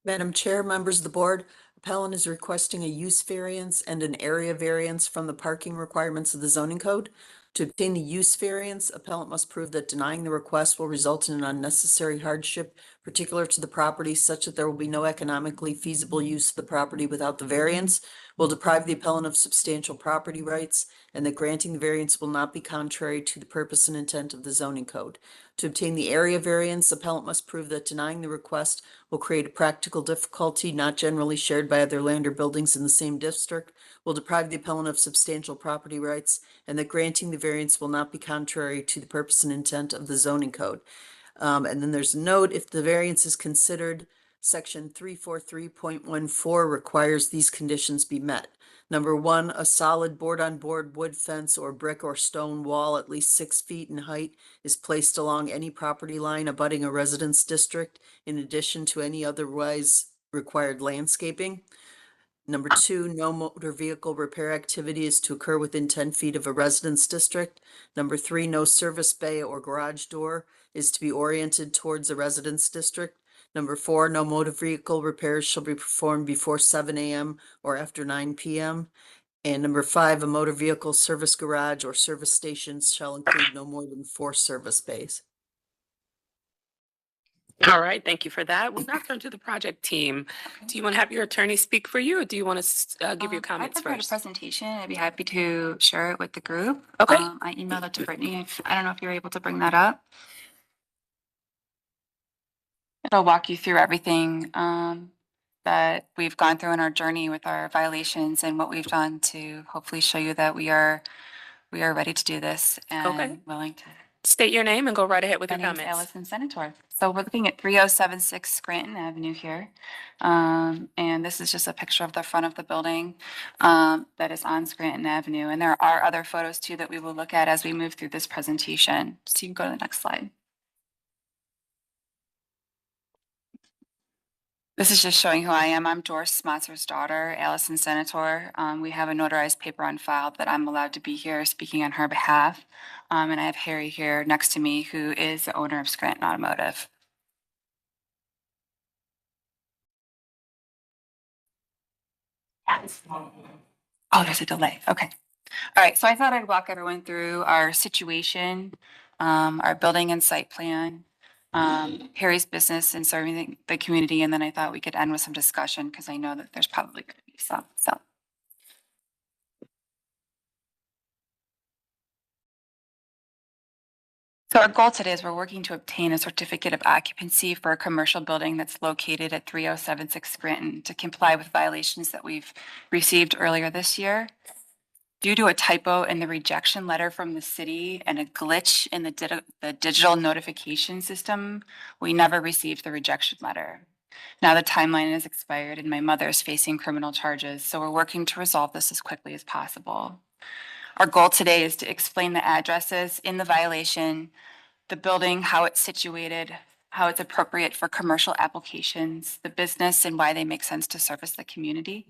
Madam Chair, members of the board, appellant is requesting a use variance and an area variance from the parking requirements of the zoning code. To obtain the use variance, appellant must prove that denying the request will result in an unnecessary hardship particular to the property such that there will be no economically feasible use of the property without the variance, will deprive the appellant of substantial property rights, and that granting the variance will not be contrary to the purpose and intent of the zoning code. To obtain the area variance, appellant must prove that denying the request will create a practical difficulty not generally shared by other land or buildings in the same district, will deprive the appellant of substantial property rights, and that granting the variance will not be contrary to the purpose and intent of the zoning code. And then there's a note, if the variance is considered, section 343.14 requires these conditions be met. Number one, a solid board-on-board wood fence or brick or stone wall at least 6 feet in height is placed along any property line abutting a residence district in addition to any otherwise required landscaping. Number two, no motor vehicle repair activity is to occur within 10 feet of a residence district. Number three, no service bay or garage door is to be oriented towards a residence district. Number 4, no motor vehicle repairs shall be performed before 7 a.m. or after 9 p.m. And number 5, a motor vehicle service garage or service stations shall include no more than 4 service bays. All right, thank you for that. We'll now turn to the project team. Do you want to have your attorney speak for you, or do you want to give your comments I prepared a first? presentation. I'd be happy to share it with the group. Okay. I emailed it to Brittany. I don't know if you're able to bring that up. It'll walk you through everything that we've gone through in our journey with our violations and what we've done to hopefully show you that we are ready to do this and Okay. willing to. State your name and go right ahead with My your name's comments. Allison Senator. So we're looking at 3076 Scranton Avenue here. And this is just a picture of the front of the building that is on Scranton Avenue. And there are other photos too that we will look at as we move through this presentation. So you can go to the next slide. This is just showing who I am. I'm Doris Smotzer's daughter, Allison Senator. We have a notarized paper on file that I'm allowed to be here speaking on her behalf. And I have Harry here next to me, who is the owner of Scranton Automotive. Yes. Oh, there's a delay. Okay. All right. So I thought I'd walk everyone through our situation, our building and site plan, Harry's business and serving the community. And then I thought we could end with some discussion because I know that there's probably going to be some. So our goal today is we're working to obtain a certificate of occupancy for a commercial building that's located at 3076 Scranton to comply with violations that we've received earlier this year. Due to a typo in the rejection letter from the city and a glitch in the digital notification system, we never received the rejection letter. Now the timeline has expired and my mother is facing criminal charges, so we're working to resolve this as quickly as possible. Our goal today is to explain the addresses in the violation, the building, how it's situated, how it's appropriate for commercial applications, the business and why they make sense to service the community.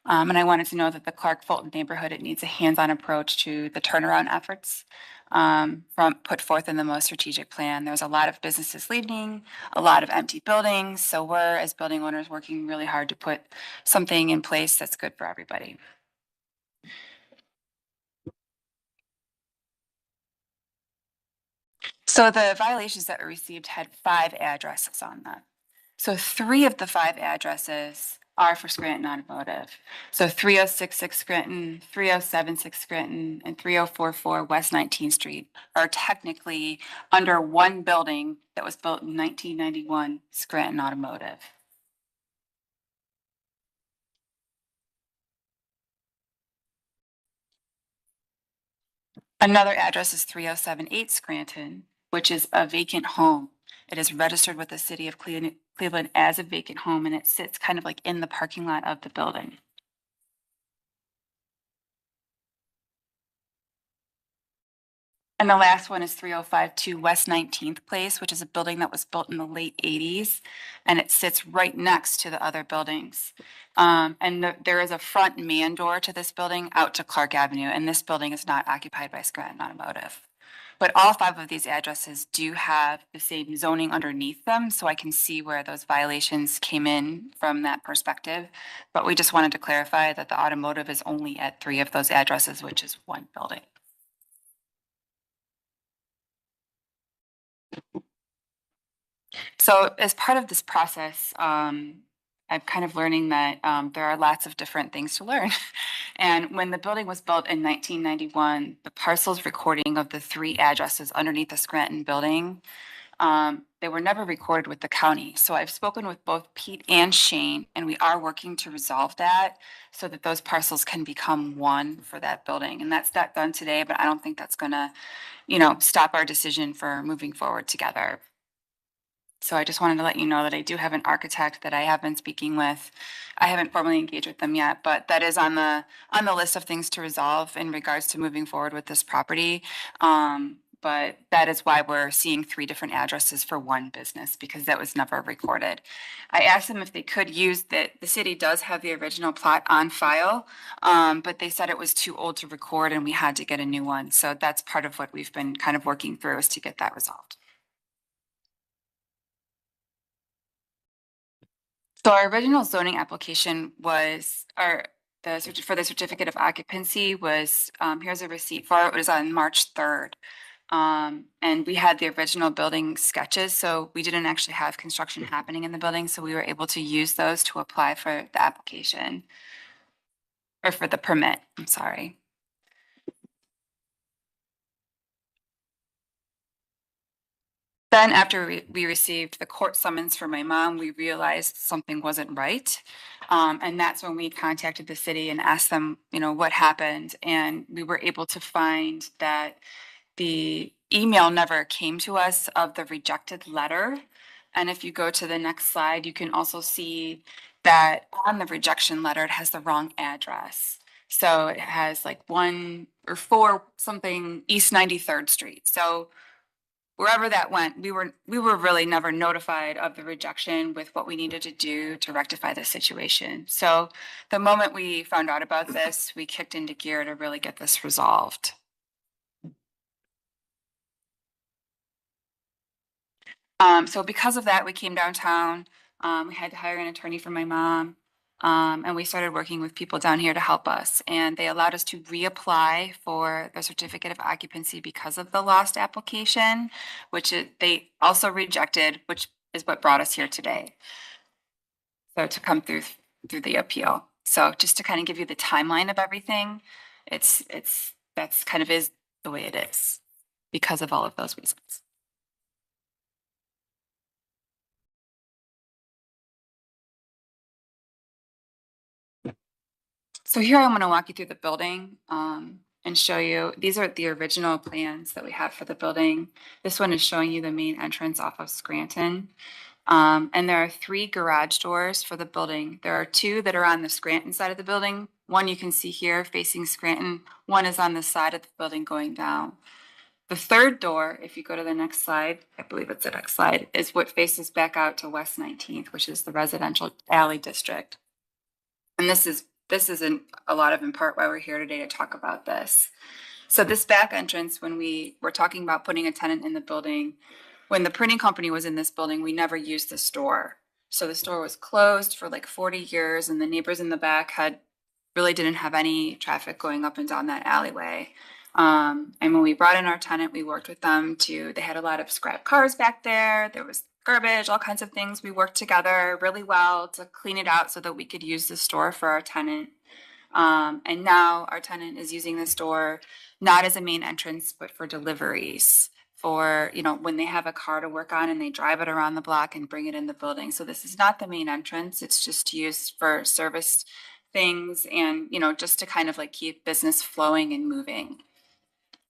And I wanted to know that the Clark Fulton neighborhood, it needs a hands-on approach to the turnaround efforts put forth in the most strategic plan. There's a lot of businesses leaving, a lot of empty buildings. So we're, as building owners, working really hard to put something in place that's good for everybody. So the violations that were received had 5 addresses on them. So 3 of the 5 addresses are for Scranton Automotive. So 3066 Scranton, 3076 Scranton, and 3044 West 19th Street are technically under one building that was built in 1991, Scranton Automotive. Another address is 3078 Scranton, which is a vacant home. It is registered with the city of Cleveland as a vacant home, and it sits kind of like in the parking lot of the building. And the last one is 3052 West 19th Place, which is a building that was built in the late 80s, and it sits right next to the other buildings. There is a front man door to this building out to Clark Avenue, and this building is not occupied by Scranton Automotive. But all 5 of these addresses do have the same zoning underneath them, so I can see where those violations came in from that perspective. But we just wanted to clarify that the automotive is only at 3 of those addresses, which is one building. So as part of this process, I'm kind of learning that there are lots of different things to learn. And when the building was built in 1991, the parcels recording of the 3 addresses underneath the Scranton building, they were never recorded with the county. So I've spoken with both Pete and Shane, and we are working to resolve that so that those parcels can become one for that building. And that's not done today, but I don't think that's gonna, stop our decision for moving forward together. So I just wanted to let you know that I do have an architect that I have been speaking with. I haven't formally engaged with them yet, but that is on the list of things to resolve in regards to moving forward with this property. But that is why we're seeing 3 different addresses for one business, because that was never recorded. I asked them if they could use that. The city does have the original plot on file, but they said it was too old to record and we had to get a new one. So that's part of what we've been kind of working through, is to get that resolved. So our original zoning application was, for the certificate of occupancy was, here's a receipt for it. It was on March 3rd. And we had the original building sketches, so we didn't actually have construction happening in the building, so we were able to use those to apply for the application. Or for the permit, I'm sorry. Then after we received the court summons for my mom, we realized something wasn't right. And that's when we contacted the city and asked them, what happened. And we were able to find that the email never came to us of the rejected letter. And if you go to the next slide, you can also see that on the rejection letter, it has the wrong address. So it has like 1 or 4 something East 93rd Street. So wherever that went, we were really never notified of the rejection with what we needed to do to rectify the situation. So the moment we found out about this, we kicked into gear to really get this resolved. So because of that, we came downtown. We had to hire an attorney for my mom. And we started working with people down here to help us. And they allowed us to reapply for the certificate of occupancy because of the lost application, which they also rejected, which is what brought us here today. So to come through the appeal. So just to kind of give you the timeline of everything, that's kind of is the way it is because of all of those reasons. So here I'm going to walk you through the building and show you, these are the original plans that we have for the building. This one is showing you the main entrance off of Scranton. And there are 3 garage doors for the building. There are 2 that are on the Scranton side of the building. One you can see here facing Scranton. One is on the side of the building going down. The 3rd door, if you go to the next slide, I believe it's the next slide, is what faces back out to West 19th, which is the residential alley district. And this is a lot of in part why we're here today to talk about this. So this back entrance, when we were talking about putting a tenant in the building, when the printing company was in this building, we never used the store. So the store was closed for like 40 years and the neighbors in the back really didn't have any traffic going up and down that alleyway. And when we brought in our tenant, we worked with them they had a lot of scrap cars back there. There was garbage, all kinds of things. We worked together really well to clean it out so that we could use the store for our tenant. And now our tenant is using the store not as a main entrance, but for deliveries, for, when they have a car to work on and they drive it around the block and bring it in the building. So this is not the main entrance. It's just used for service things and, just to kind of like keep business flowing and moving.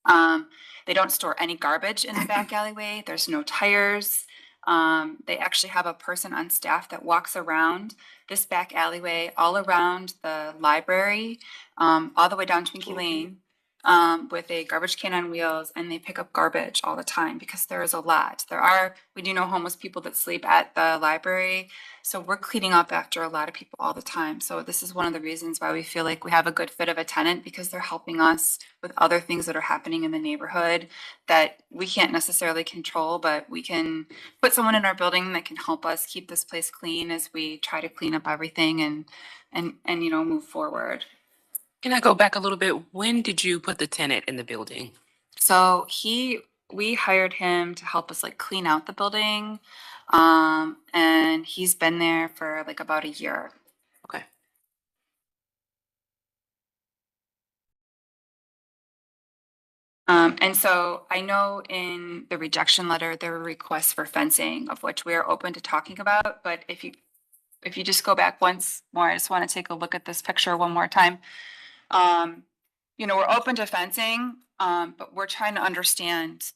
They don't store any garbage in the back alleyway. There's no tires. They actually have a person on staff that walks around this back alleyway, all around the library, all the way down Twinkie Lane, with a garbage can on wheels, and they pick up garbage all the time because there is a lot. We do know homeless people that sleep at the library, so we're cleaning up after a lot of people all the time. So this is one of the reasons why we feel like we have a good fit of a tenant, because they're helping us with other things that are happening in the neighborhood that we can't necessarily control, but we can put someone in our building that can help us keep this place clean as we try to clean up everything and move forward. Can I go back a little bit? When did you put the tenant in the building? So we hired him to help us like clean out the building. And he's been there for like about a year. Okay. And so I know in the rejection letter, there were requests for fencing, of which we are open to talking about. But if you just go back once more, I just want to take a look at this picture one more time. We're open to fencing, but we're trying to understand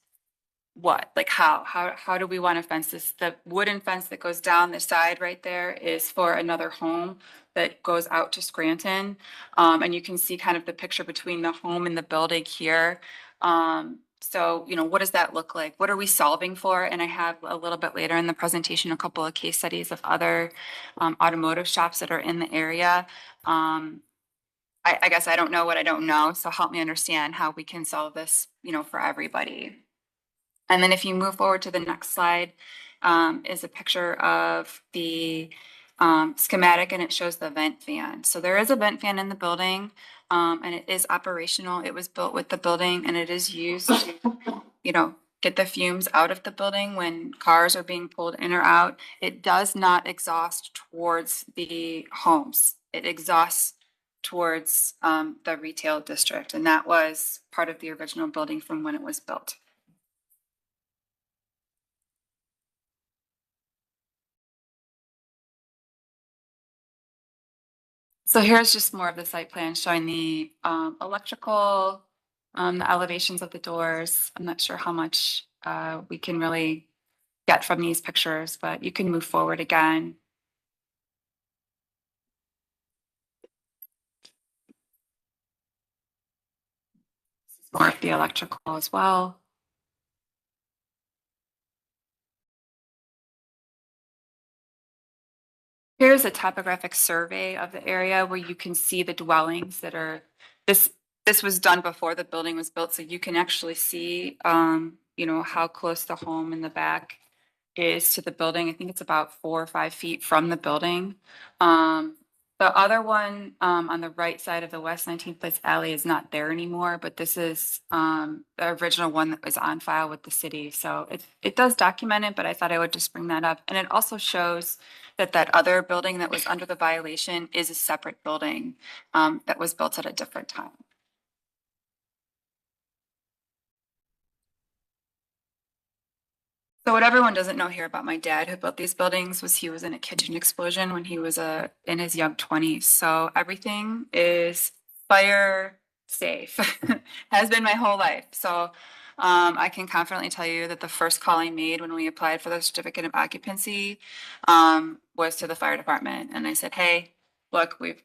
how do we want to fence this? The wooden fence that goes down the side right there is for another home that goes out to Scranton. And you can see kind of the picture between the home and the building here. So, what does that look like? What are we solving for? And I have a little bit later in the presentation, a couple of case studies of other automotive shops that are in the area. I guess I don't know what I don't know. So help me understand how we can solve this, for everybody. And then if you move forward to the next slide, is a picture of the schematic, and it shows the vent fan. So there is a vent fan in the building, and it is operational. It was built with the building, and it is used to, get the fumes out of the building when cars are being pulled in or out. It does not exhaust towards the homes. It exhausts towards the retail district, and that was part of the original building from when it was built. So here's just more of the site plan showing the electrical, the elevations of the doors. I'm not sure how much we can really get from these pictures, but you can move forward again. This is more of the electrical as well. Here's a topographic survey of the area where you can see the dwellings that are, this was done before the building was built, so you can actually see, how close the home in the back is to the building. I think it's about 4 or 5 feet from the building. The other one on the right side of the West 19th Place Alley is not there anymore, but this is the original one that was on file with the city. So it does document it, but I thought I would just bring that up. And it also shows that other building that was under the violation is a separate building that was built at a different time. So what everyone doesn't know here about my dad who built these buildings was he was in a kitchen explosion when he was in his young 20s. So everything is fire safe, has been my whole life. So I can confidently tell you that the first call I made when we applied for the certificate of occupancy was to the fire department. And I said, hey, look, we'd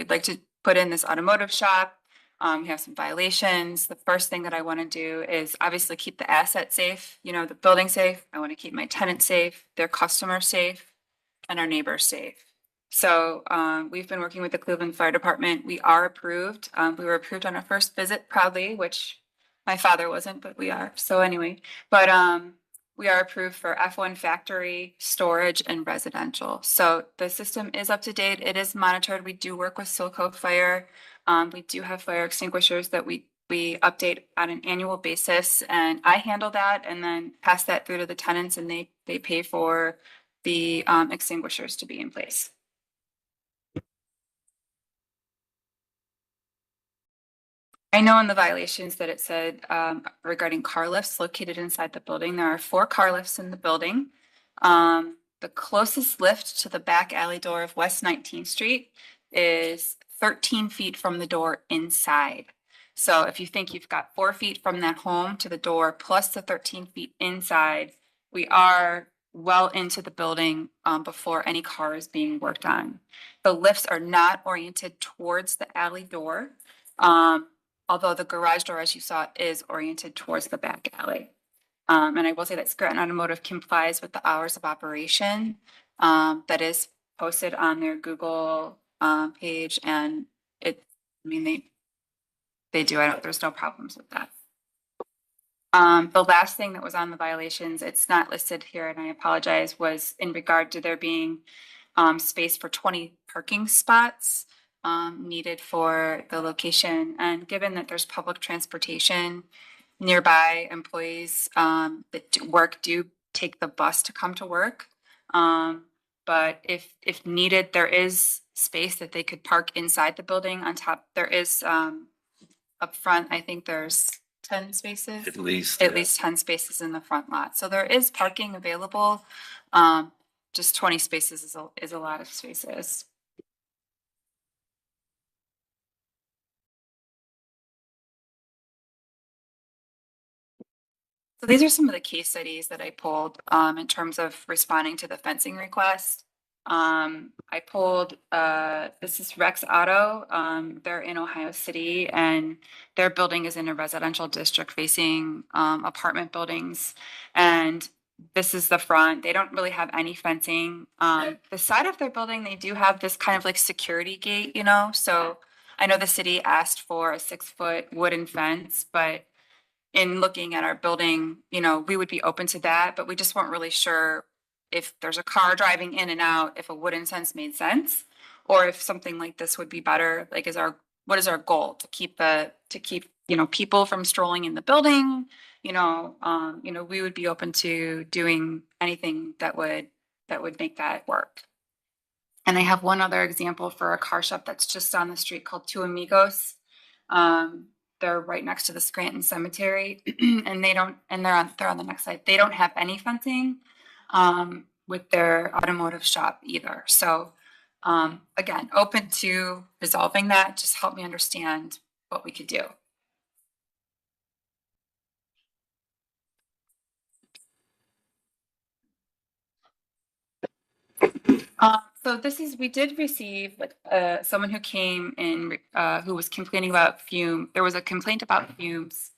like to put in this automotive shop. We have some violations. The first thing that I want to do is obviously keep the asset safe, the building safe. I want to keep my tenants safe, their customers safe, and our neighbors safe. So we've been working with the Cleveland Fire Department. We are approved. We were approved on our first visit proudly, which my father wasn't, but we are. So anyway, but we are approved for F1 factory, storage, and residential. So the system is up to date. It is monitored. We do work with Silco Fire. We do have fire extinguishers that we update on an annual basis, and I handle that and then pass that through to the tenants, and they pay for the extinguishers to be in place. I know in the violations that it said regarding car lifts located inside the building, there are 4 car lifts in the building. The closest lift to the back alley door of West 19th Street is 13 feet from the door inside. So if you think you've got 4 feet from that home to the door plus the 13 feet inside, we are well into the building before any car is being worked on. The lifts are not oriented towards the alley door, although the garage door, as you saw, is oriented towards the back alley. And I will say that Scranton Automotive complies with the hours of operation that is posted on their Google page, and they do. There's no problems with that. The last thing that was on the violations, it's not listed here, and I apologize, was in regard to there being space for 20 parking spots needed for the location. And given that there's public transportation nearby, employees that do take the bus to come to work. But if needed, there is space that they could park inside the building. On top, there is up front, I think there's 10 spaces. At least 10 spaces in the front lot. So there is parking available. Just 20 spaces is a lot of spaces. So these are some of the case studies that I pulled in terms of responding to the fencing request. I pulled, this is Rex Auto. They're in Ohio City, and their building is in a residential district facing apartment buildings. And this is the front. They don't really have any fencing. The side of their building, they do have this kind of like security gate, So I know the city asked for a 6-foot wooden fence, but in looking at our building, we would be open to that, but we just weren't really sure if there's a car driving in and out, if a wooden fence made sense, or if something like this would be better. Like, what is our goal to keep people from strolling in the building? We would be open to doing anything that would make that work. And I have one other example for a car shop that's just on the street called Two Amigos. They're right next to the Scranton Cemetery, and they're on the next side. They don't have any fencing with their automotive shop either. So again, open to resolving that. Just help me understand what we could do. So we did receive someone who came in who was complaining about fume. There was a complaint about fumes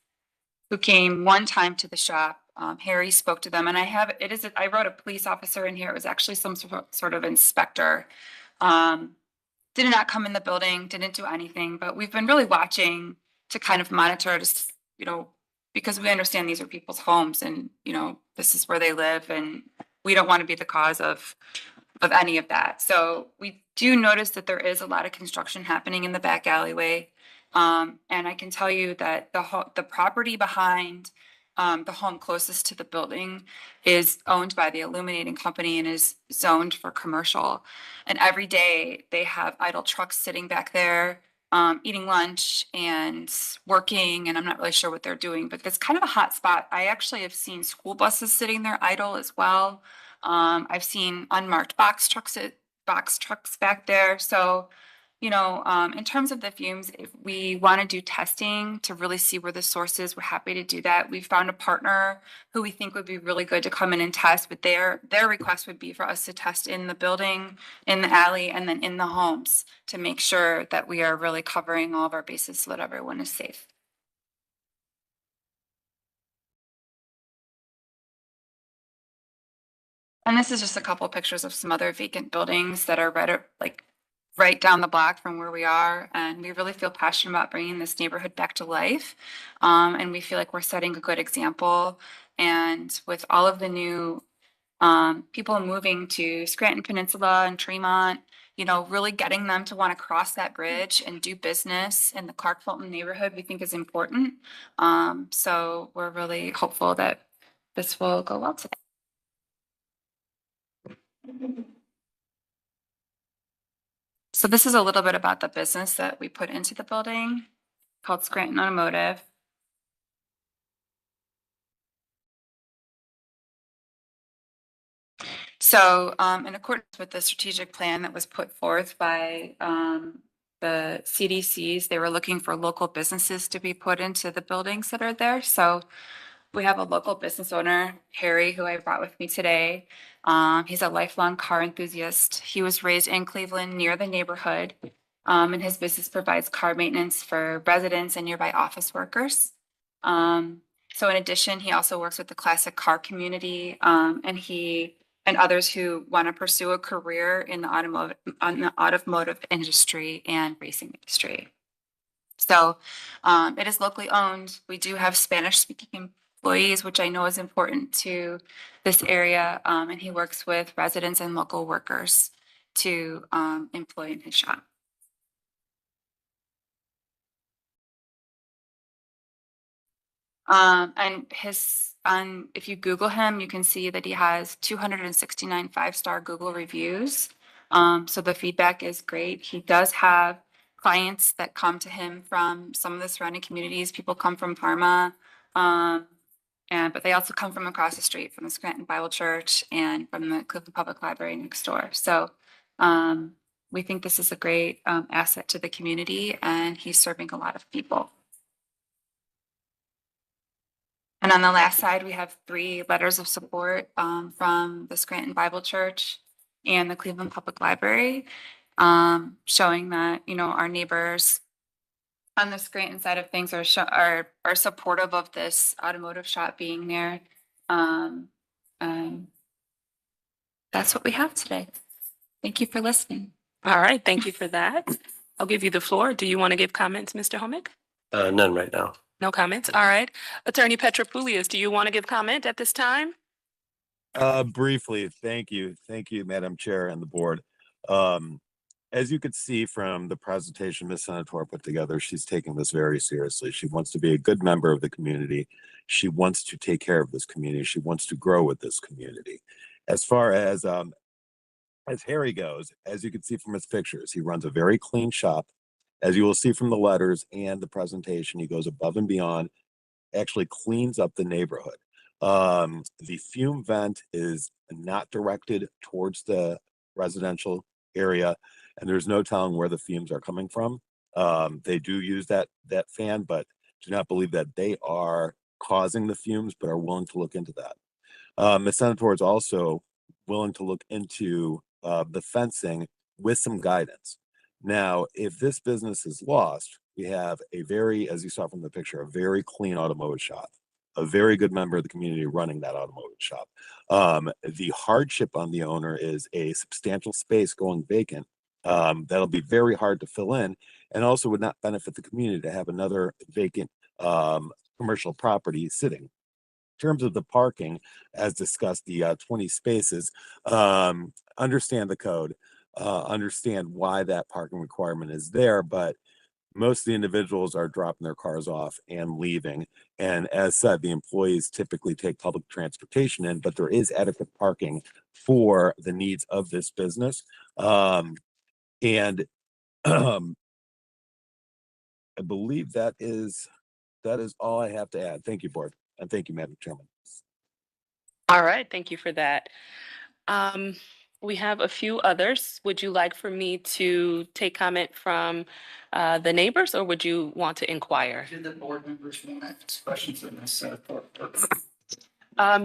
who came one time to the shop. Harry spoke to them, and I wrote a police officer in here. It was actually some sort of inspector. Did not come in the building, didn't do anything, but we've been really watching to kind of monitor, because we understand these are people's homes, and this is where they live, and we don't want to be the cause of any of that. So we do notice that there is a lot of construction happening in the back alleyway. And I can tell you that the property behind the home closest to the building is owned by the illuminating company and is zoned for commercial. And every day they have idle trucks sitting back there, eating lunch and working. And I'm not really sure what they're doing, but it's kind of a hot spot. I actually have seen school buses sitting there idle as well. I've seen unmarked box trucks back there. So, in terms of the fumes, if we want to do testing to really see where the source is, we're happy to do that. We found a partner who we think would be really good to come in and test, but their request would be for us to test in the building, in the alley, and then in the homes to make sure that we are really covering all of our bases so that everyone is safe. And this is just a couple of pictures of some other vacant buildings that are right down the block from where we are. And we really feel passionate about bringing this neighborhood back to life. And we feel like we're setting a good example. And with all of the new people moving to Scranton Peninsula and Tremont, really getting them to want to cross that bridge and do business in the Clark Fulton neighborhood, we think is important. So we're really hopeful that this will go well today. So this is a little bit about the business that we put into the building called Scranton Automotive. So in accordance with the strategic plan that was put forth by the CDCs, they were looking for local businesses to be put into the buildings that are there. So we have a local business owner, Harry, who I brought with me today. He's a lifelong car enthusiast. He was raised in Cleveland near the neighborhood, and his business provides car maintenance for residents and nearby office workers. So in addition, he also works with the classic car community, and others who want to pursue a career in the automotive industry and racing industry. So it is locally owned. We do have Spanish-speaking employees, which I know is important to this area, and he works with residents and local workers to employ in his shop. And if you Google him, you can see that he has 269 5-star Google reviews. So the feedback is great. He does have clients that come to him from some of the surrounding communities. People come from Parma, but they also come from across the street from the Scranton Bible Church and from the Cleveland Public Library next door. So we think this is a great asset to the community, and he's serving a lot of people. And on the last side, we have 3 letters of support from the Scranton Bible Church and the Cleveland Public Library, showing that, our neighbors on the Scranton side of things are supportive of this automotive shop being there. That's what we have today. Thank you for listening. All right, thank you for that. I'll give you the floor. Do you want to give comments, Mr. Homick? None right now. No comments. All right. Attorney Petra Poulias, do you want to give comment at this time? Briefly, thank you. Thank you, Madam Chair and the board. As you could see from the presentation Ms. Senator put together, she's taking this very seriously. She wants to be a good member of the community. She wants to take care of this community. She wants to grow with this community. As far as Harry goes, as you can see from his pictures, he runs a very clean shop. As you will see from the letters and the presentation, he goes above and beyond, actually cleans up the neighborhood. The fume vent is not directed towards the residential area, and there's no telling where the fumes are coming from. They do use that fan, but do not believe that they are causing the fumes, but are willing to look into that. Ms. Senator is also willing to look into the fencing with some guidance. Now, if this business is lost, we have a very, as you saw from the picture, a very clean automotive shop, a very good member of the community running that automotive shop. The hardship on the owner is a substantial space going vacant. That'll be very hard to fill in, and also would not benefit the community to have another vacant commercial property sitting. In terms of the parking, as discussed, the 20 spaces, understand the code, understand why that parking requirement is there, but most of the individuals are dropping their cars off and leaving. And as said, the employees typically take public transportation in, but there is adequate parking for the needs of this business. And I believe that is all I have to add. Thank you, board. And thank you, Madam Chairman. All right, thank you for that. We have a few others. Would you like for me to take comment from the neighbors, or would you want to inquire? Do the board members want to ask questions in this?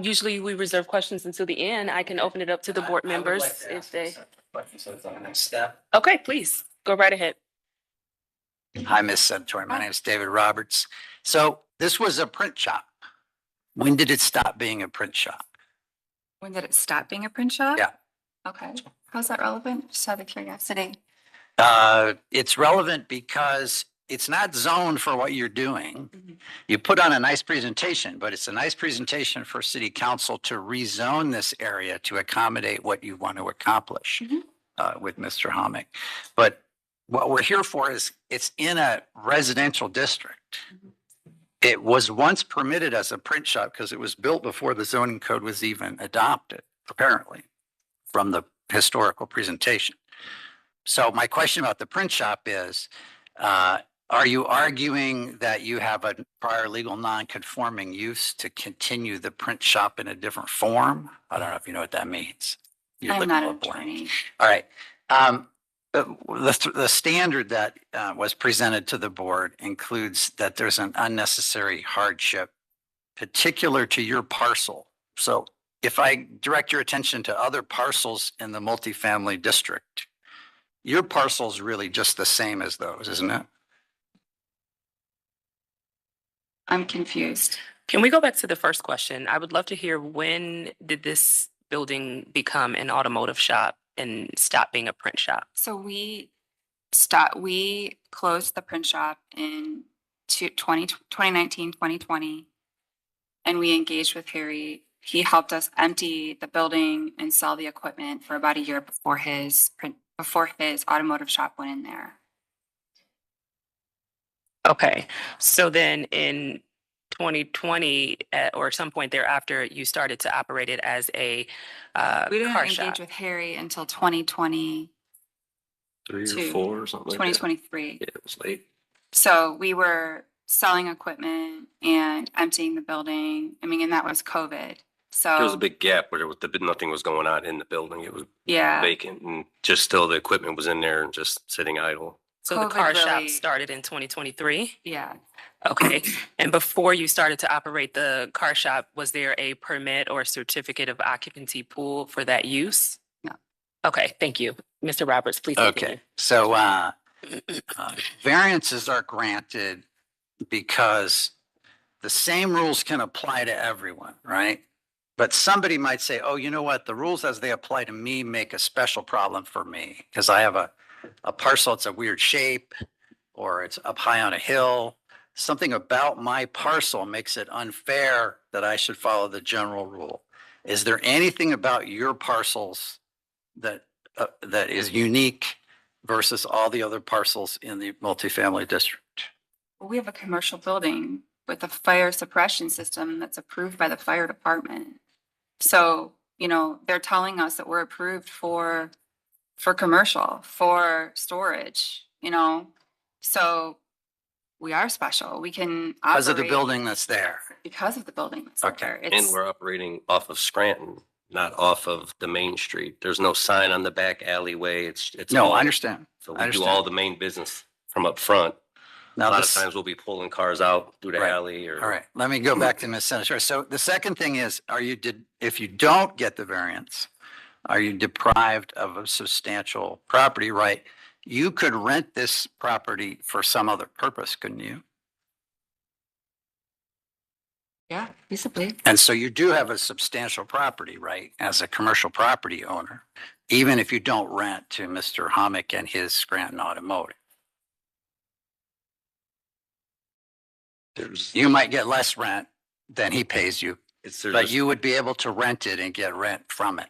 Usually we reserve questions until the end. I can open it up to the board members if they. Questions on the next step. Okay, please, go right ahead. Hi, Ms. Senator. My name is David Roberts. So this was a print shop. When did it stop being a print shop? When did it stop being a print shop? Yeah. Okay. How's that relevant? Just out of curiosity. It's relevant because it's not zoned for what you're doing. You put on a nice presentation, but it's a nice presentation for city council to rezone this area to accommodate what you want to accomplish with Mr. Hommick. But what we're here for is it's in a residential district. It was once permitted as a print shop because it was built before the zoning code was even adopted, apparently, from the historical presentation. So my question about the print shop is, are you arguing that you have a prior legal non-conforming use to continue the print shop in a different form? I don't know if you know what that means. You're I'm looking not at an a blank. attorney. All right. The standard that was presented to the board includes that there's an unnecessary hardship particular to your parcel. So if I direct your attention to other parcels in the multifamily district, your parcel is really just the same as those, isn't it? I'm confused. Can we go back to the first question? I would love to hear, when did this building become an automotive shop and stop being a print shop? So we closed the print shop in 2019, 2020, and we engaged with Harry. He helped us empty the building and sell the equipment for about a year before his automotive shop went in there. Okay, so then in 2020 or some point thereafter, you started to operate it as a We didn't car engage shop. with Harry until 2020, 3 Two. or 4 or something like that. 2023. Yeah, it was late. So we were selling equipment and emptying the building. I mean, and that was COVID. So There was a big gap where nothing was going on in the building. It was yeah, vacant and just still the equipment was in there and just sitting idle. So the COVID car shop really- started in 2023? yeah. Okay, and before you started to operate the car shop, was there a permit or certificate of occupancy pool for that use? No. Okay, thank you. Mr. Roberts, please continue. Okay, so variances are granted because the same rules can apply to everyone, right? But somebody might say, oh, you know what? The rules as they apply to me make a special problem for me because I have a parcel, it's a weird shape, or it's up high on a hill. Something about my parcel makes it unfair that I should follow the general rule. Is there anything about your parcels that, that is unique versus all the other parcels in the multifamily district? We have a commercial building with a fire suppression system that's approved by the fire department. So, you know, they're telling us that we're approved for commercial, for storage, you know? So we are special. We can operate. Because of the building that's there. Because of the building that's Okay, there. and It's, we're operating off of Scranton, not off of the main street. There's no sign on the back alleyway. It's. No, all- I understand. So I we do understand. all the main business from up front. A Now lot of this- times we'll be pulling cars out through the Right. alley or. All right, let me go back to Ms. Senator. So the second thing is, if you don't get the variance, are you deprived of a substantial property right? You could rent this property for some other purpose, couldn't you? yeah, feasibly. And so you do have a substantial property right as a commercial property owner, even if you don't rent to Mr. Hommick and his Scranton Automotive. You might get less rent than he pays you, but you would be able to rent it and get rent from it.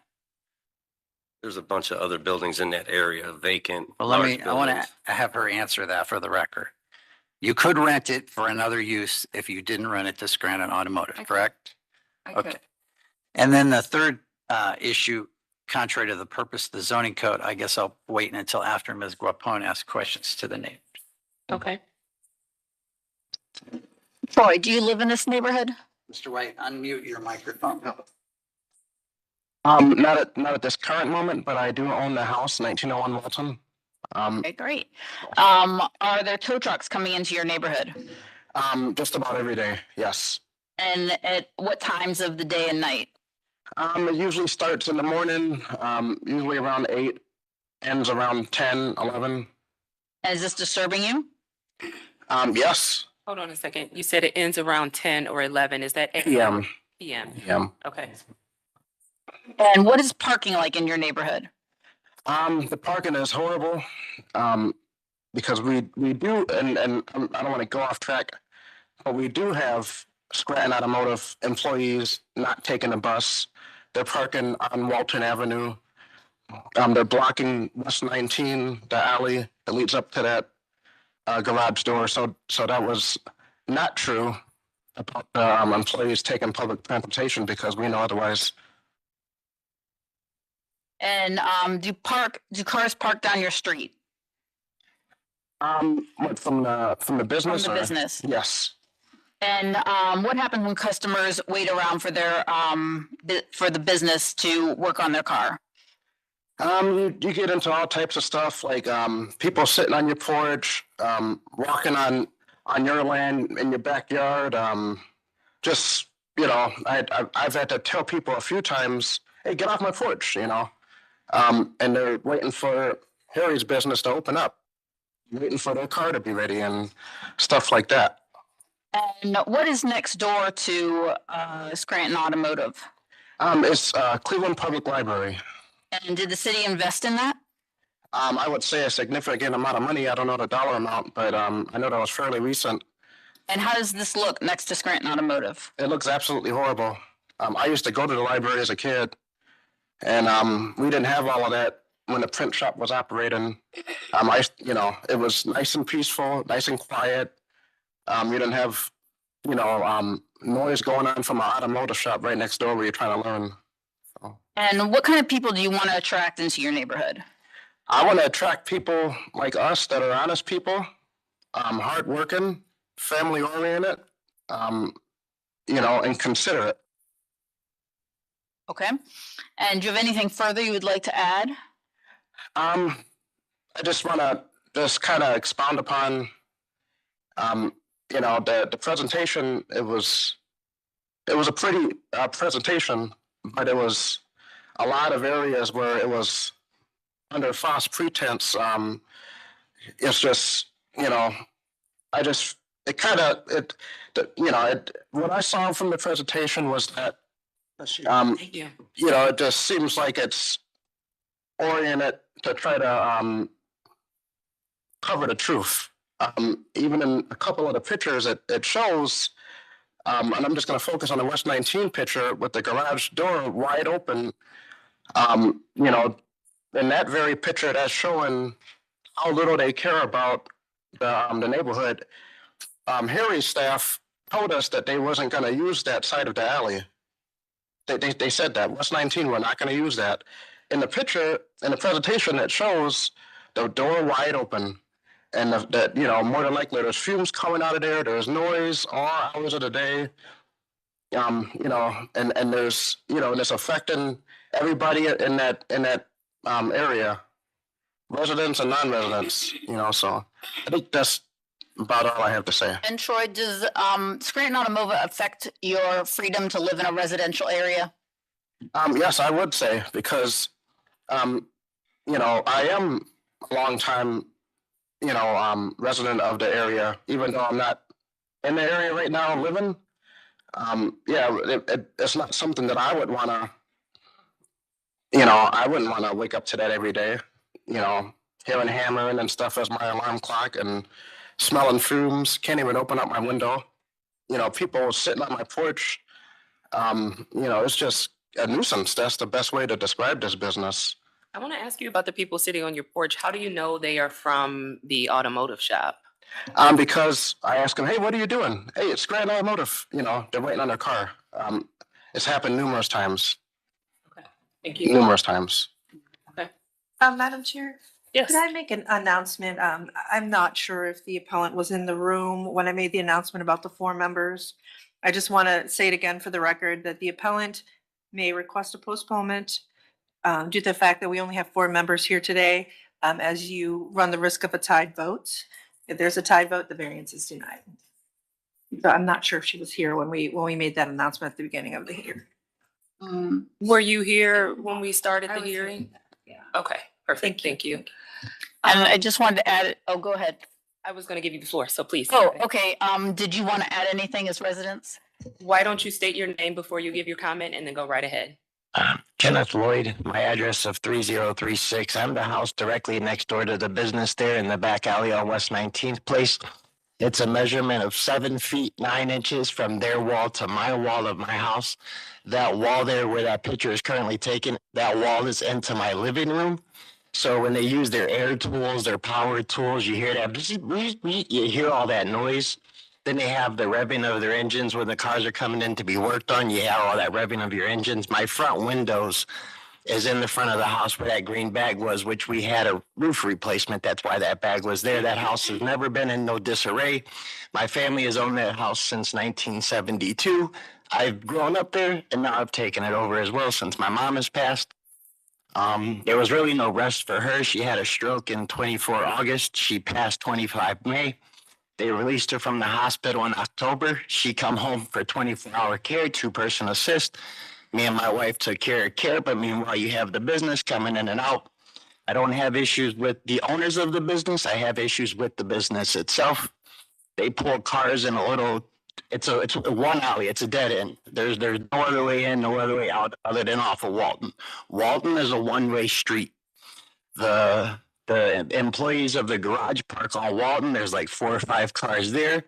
There's a bunch of other buildings in that area, vacant. Well, large I want buildings. to have her answer that for the record. You could rent it for another use if you didn't rent it to Scranton Automotive, correct? I Okay. could. And then the third issue, contrary to the purpose of the zoning code, I guess I'll wait until after Ms. Guapone asks questions to the neighbors. Okay. Troy, do you live in this neighborhood? Mr. White, unmute your microphone. Not at this current moment, but I do own the house, 1901 Walton. Okay, great. Are there tow trucks coming into your neighborhood? Just about every day, yes. And at what times of the day and night? It usually starts in the morning, usually around 8, ends around 10, 11. And is this disturbing you? Yes. Hold on a second. You said it ends around 10 or 11. Is that PM. PM? PM. Okay. And what is parking like in your neighborhood? The parking is horrible, because we do, and I don't want to go off track, but we do have Scranton Automotive employees not taking the bus. They're parking on Walton Avenue. They're blocking West 19, the alley that leads up to that garage door. So that was not true about employees taking public transportation, because we know otherwise. And do cars park down your street? What, from the business? From the or- business. Yes. And what happens when customers wait around for their for the business to work on their car? You get into all types of stuff, like people sitting on your porch, walking on your land in your backyard. Just, you know, I've had to tell people a few times, hey, get off my porch, you know. And they're waiting for Harry's business to open up, waiting for their car to be ready and stuff like that. And what is next door to Scranton Automotive? It's Cleveland Public Library. And did the city invest in that? I would say a significant amount of money. I don't know the dollar amount, but I know that was fairly recent. And how does this look next to Scranton Automotive? It looks absolutely horrible. I used to go to the library as a kid, and we didn't have all of that when the print shop was operating. It was nice and peaceful, nice and quiet. You didn't have, noise going on from an automotive shop right next door where you're trying to learn. And what kind of people do you want to attract into your neighborhood? I want to attract people like us that are honest people, hardworking, family oriented, and considerate. Okay. And do you have anything further you would like to add? I just want to kind of expound upon, the presentation. It was a pretty presentation, but it was a lot of areas where it was under false pretense. It's just, what I saw from the presentation was that, it just seems like it's oriented to try to cover the truth. Even in a couple of the pictures, it shows And I'm just gonna focus on the West 19 picture with the garage door wide open. You know, in that very picture, that's showing how little they care about the neighborhood. Harry's staff told us that they wasn't gonna use that side of the alley. They said that, West 19, we're not gonna use that. In the picture, in the presentation, it shows the door wide open. And that, you know, more than likely there's fumes coming out of there, there's noise all hours of the day. You know, and there's, you know, and it's affecting everybody in that area, residents and non-residents, you know, so I think that's about all I have to say. And Troy, does Scranton Automotive affect your freedom to live in a residential area? Yes, I would say, because you know, I am a long time, you know, resident of the area, even though I'm not in the area right now living. Yeah, it's not something that I would want to, you know, I wouldn't want to wake up to that every day, you know, hearing hammering and stuff as my alarm clock and smelling fumes, can't even open up my window. You know, people sitting on my porch, you know, it's just a nuisance. That's the best way to describe this business. I want to ask you about the people sitting on your porch. How do you know they are from the automotive shop? Because I ask them, hey, what are you doing? Hey, it's Grand Automotive. You know, they're waiting on their car. It's happened numerous times. Okay, thank you. Numerous times. Okay. Madam Chair? Yes. Could I make an announcement? I'm not sure if the appellant was in the room when I made the announcement about the 4 members. I just want to say it again for the record that the appellant may request a postponement due to the fact that we only have 4 members here today, as you run the risk of a tied vote. If there's a tied vote, the variance is denied. So I'm not sure if she was here when we made that announcement at the beginning of the hearing. Were you here when we started the hearing? Yeah. Okay, perfect. Thank you. And I just wanted to add, oh, go ahead. I was going to give you the floor, so please. Oh, okay. Did you want to add anything as residents? Why don't you state your name before you give your comment and then go right ahead? Kenneth Lloyd, my address of 3036. I'm the house directly next door to the business there in the back alley on West 19th Place. It's a measurement of 7 feet 9 inches from their wall to my wall of my house. That wall there where that picture is currently taken, that wall is into my living room. So when they use their air tools, their power tools, you hear that, you hear all that noise. Then they have the revving of their engines when the cars are coming in to be worked on. You have all that revving of your engines. My front windows is in the front of the house where that green bag was, which we had a roof replacement. That's why that bag was there. That house has never been in no disarray. My family has owned that house since 1972. I've grown up there and now I've taken it over as well since my mom has passed. There was really no rest for her. She had a stroke in 24 August. She passed 25 May. They released her from the hospital in October. She come home for 24-hour care, 2-person assist. Me and my wife took care of care, but meanwhile you have the business coming in and out. I don't have issues with the owners of the business. I have issues with the business itself. They pull cars in a little, it's a one alley, it's a dead end. There's no other way in, no other way out other than off of Walton. Walton is a one-way street. The employees of the garage park on Walton, there's like 4 or 5 cars there.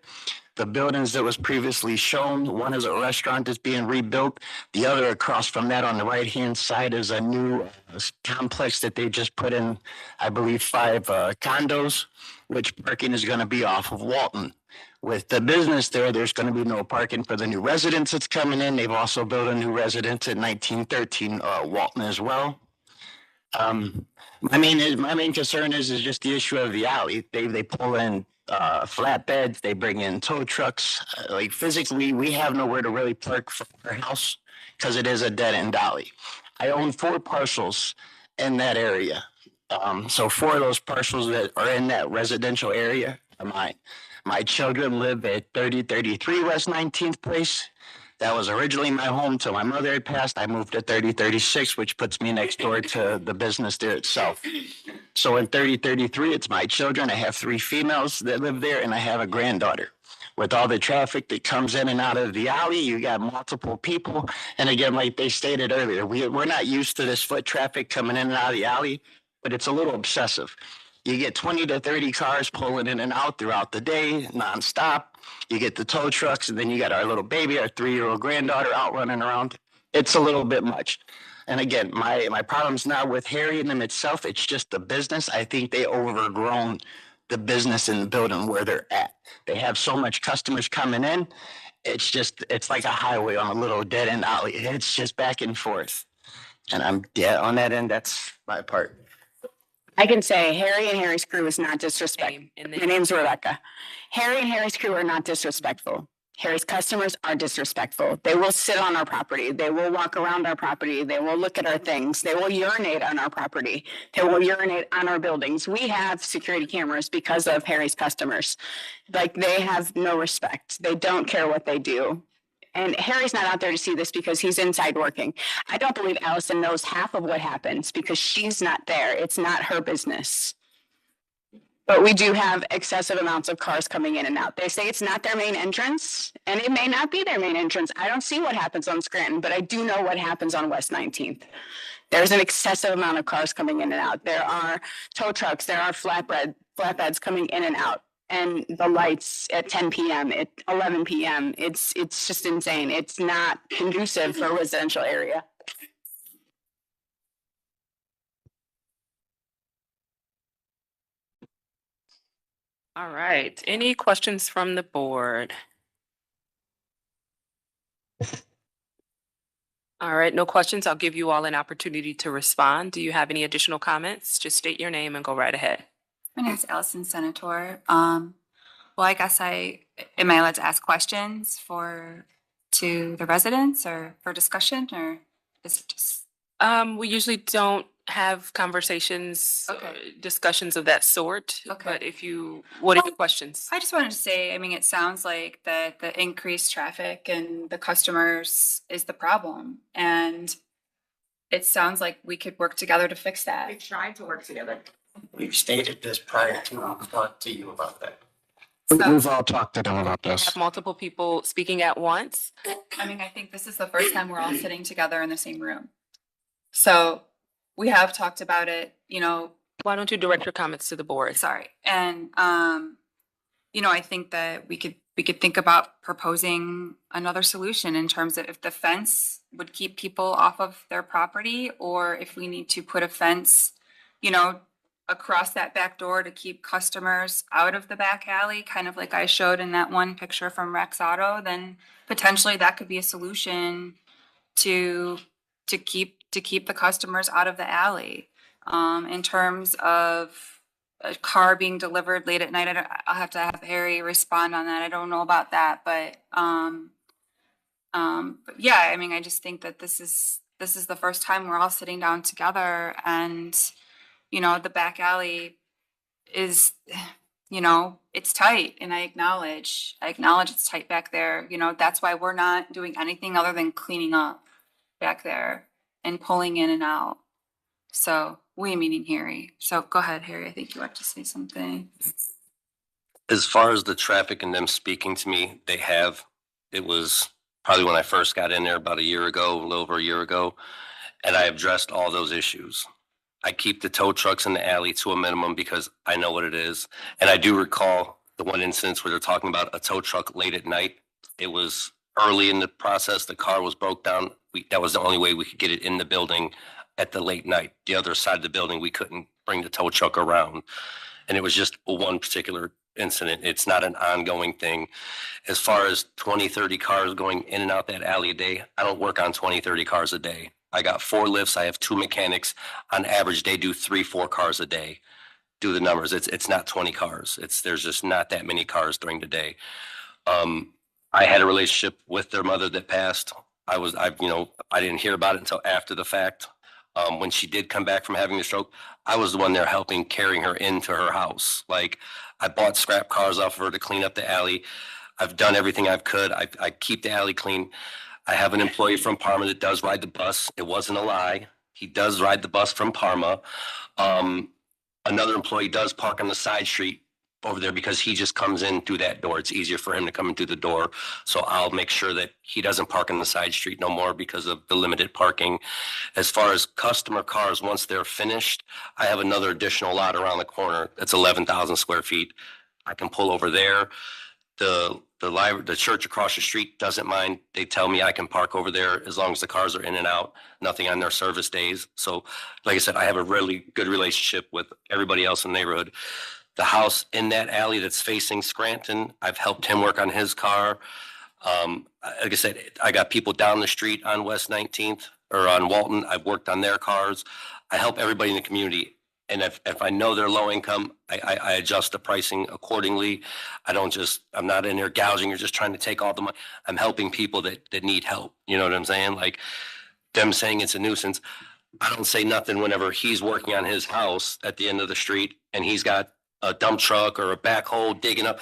The buildings that was previously shown, one is a restaurant that's being rebuilt. The other across from that on the right-hand side is a new complex that they just put in, I believe, 5 condos, which parking is going to be off of Walton. With the business there, there's going to be no parking for the new residents that's coming in. They've also built a new residence at 1913 Walton as well. My main concern is just the issue of the alley. They pull in flatbeds, they bring in tow trucks. Like physically, we have nowhere to really park for our house because it is a dead end alley. I own 4 parcels in that area. So 4 of those parcels that are in that residential area are mine. My children live at 3033 West 19th Place. That was originally my home till my mother had passed. I moved to 3036, which puts me next door to the business there itself. So in 3033, it's my children. I have 3 females that live there, and I have a granddaughter. With all the traffic that comes in and out of the alley, you got multiple people. And again, like they stated earlier, we're not used to this foot traffic coming in and out of the alley, but it's a little obsessive. You get 20 to 30 cars pulling in and out throughout the day, nonstop. You get the tow trucks, and then you got our little baby, our 3-year-old granddaughter out running around. It's a little bit much. And again, my problem's not with Harry and them itself. It's just the business. I think they overgrown the business in the building where they're at. They have so much customers coming in. It's like a highway on a little dead end alley. It's just back and forth. And I'm dead on that end. That's my part. I can say Harry and Harry's crew is not disrespectful. My name's Rebecca. Harry and Harry's crew are not disrespectful. Harry's customers are disrespectful. They will sit on our property. They will walk around our property. They will look at our things. They will urinate on our property. They will urinate on our buildings. We have security cameras because of Harry's customers. Like, they have no respect. They don't care what they do. And Harry's not out there to see this because he's inside working. I don't believe Allison knows half of what happens because she's not there. It's not her business. But we do have excessive amounts of cars coming in and out. They say it's not their main entrance, and it may not be their main entrance. I don't see what happens on Scranton, but I do know what happens on West 19th. There's an excessive amount of cars coming in and out. There are tow trucks, there are flatbeds coming in and out. And the lights at 10 p.m., at 11 p.m., it's just insane. It's not conducive for a residential area. All right. Any questions from the board? All right, no questions. I'll give you all an opportunity to respond. Do you have any additional comments? Just state your name and go right ahead. My name is Allison Senator. Well, I guess am I allowed to ask questions to the residents or for discussion, or is it just? We usually don't have conversations, discussions of that sort. But what are your questions? I just wanted to say, I mean, it sounds like that the increased traffic and the customers is the problem. And it sounds like we could work together to fix that. We've tried to work together. We've stated this prior to talk to you about that. We've all talked to them about this. Have multiple people speaking at once. I mean, I think this is the first time we're all sitting together in the same room. So we have talked about it, Why don't you direct your comments to the board? Sorry. And, I think that we could think about proposing another solution in terms of if the fence would keep people off of their property, or if we need to put a fence, across that back door to keep customers out of the back alley, kind of like I showed in that one picture from Rex Auto, then potentially that could be a solution to keep the customers out of the alley. In terms of a car being delivered late at night, I'll have to have Harry respond on that. I don't know about that, but yeah, I mean, I just think that this is the first time we're all sitting down together, and the back alley is, it's tight, and I acknowledge it's tight back there. That's why we're not doing anything other than cleaning up back there and pulling in and out. So we meaning Harry. So go ahead, Harry. I think you want to say something. As far as the traffic and them speaking to me, it was probably when I first got in there about a year ago, a little over a year ago, and I addressed all those issues. I keep the tow trucks in the alley to a minimum because I know what it is. And I do recall the one instance where they're talking about a tow truck late at night. It was early in the process. The car was broke down. That was the only way we could get it in the building at the late night. The other side of the building, we couldn't bring the tow truck around. And it was just one particular incident. It's not an ongoing thing. As far as 20, 30 cars going in and out that alley a day, I don't work on 20, 30 cars a day. I got 4 lifts. I have 2 mechanics. On average, they do 3, 4 cars a day. Do the numbers. It's not 20 cars. There's just not that many cars during the day. I had a relationship with their mother that passed. I didn't hear about it until after the fact. When she did come back from having the stroke, I was the one there helping carrying her into her house. Like, I bought scrap cars off of her to clean up the alley. I've done everything I could. I keep the alley clean. I have an employee from Parma that does ride the bus. It wasn't a lie. He does ride the bus from Parma. Another employee does park on the side street over there because he just comes in through that door. It's easier for him to come in through the door. So I'll make sure that he doesn't park on the side street no more because of the limited parking. As far as customer cars, once they're finished, I have another additional lot around the corner. That's 11,000 square feet. I can pull over there. The the church across the street doesn't mind. They tell me I can park over there as long as the cars are in and out, nothing on their service days. So like I said, I have a really good relationship with everybody else in the neighborhood. The house in that alley that's facing Scranton, I've helped him work on his car. Like I said, I got people down the street on West 19th or on Walton. I've worked on their cars. I help everybody in the community. And if I know they're low income, I adjust the pricing accordingly. I'm not in there gouging or just trying to take all the money. I'm helping people that need help. You know what I'm saying? Like them saying it's a nuisance. I don't say nothing whenever he's working on his house at the end of the street and he's got a dump truck or a backhoe digging up.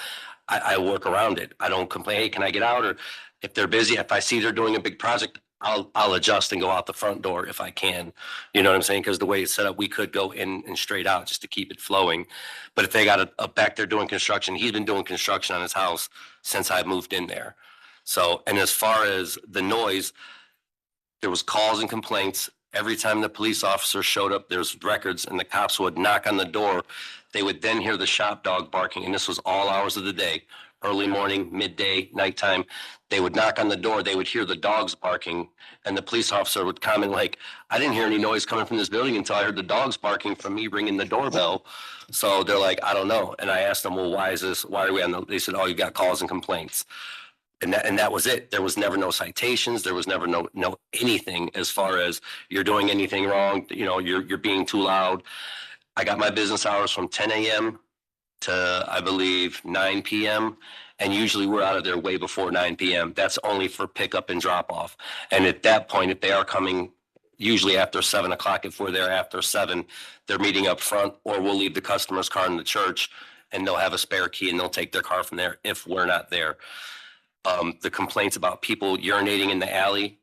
I work around it. I don't complain, hey, can I get out? Or if they're busy, if I see they're doing a big project, I'll adjust and go out the front door if I can. You know what I'm saying? Because the way it's set up, we could go in and straight out just to keep it flowing. But if they got a back there doing construction, he's been doing construction on his house since I moved in there. So, and as far as the noise, there was calls and complaints. Every time the police officer showed up, there's records and the cops would knock on the door. They would then hear the shop dog barking. And this was all hours of the day, early morning, midday, nighttime. They would knock on the door. They would hear the dogs barking. And the police officer would comment like, I didn't hear any noise coming from this building until I heard the dogs barking from me ringing the doorbell. So they're like, I don't know. And I asked them, well, why is this? Why are we on the, they said, oh, you got calls and complaints. And that was it. There was never no citations. There was never no anything as far as you're doing anything wrong. You know, you're being too loud. I got my business hours from 10 a.m. to, I believe, 9 p.m. And usually we're out of there way before 9 p.m. That's only for pickup and drop off. And at that point, if they are coming, usually after 7 o'clock, if we're there after 7, they're meeting up front, or we'll leave the customer's car in the church and they'll have a spare key and they'll take their car from there if we're not there. The complaints about people urinating in the alley.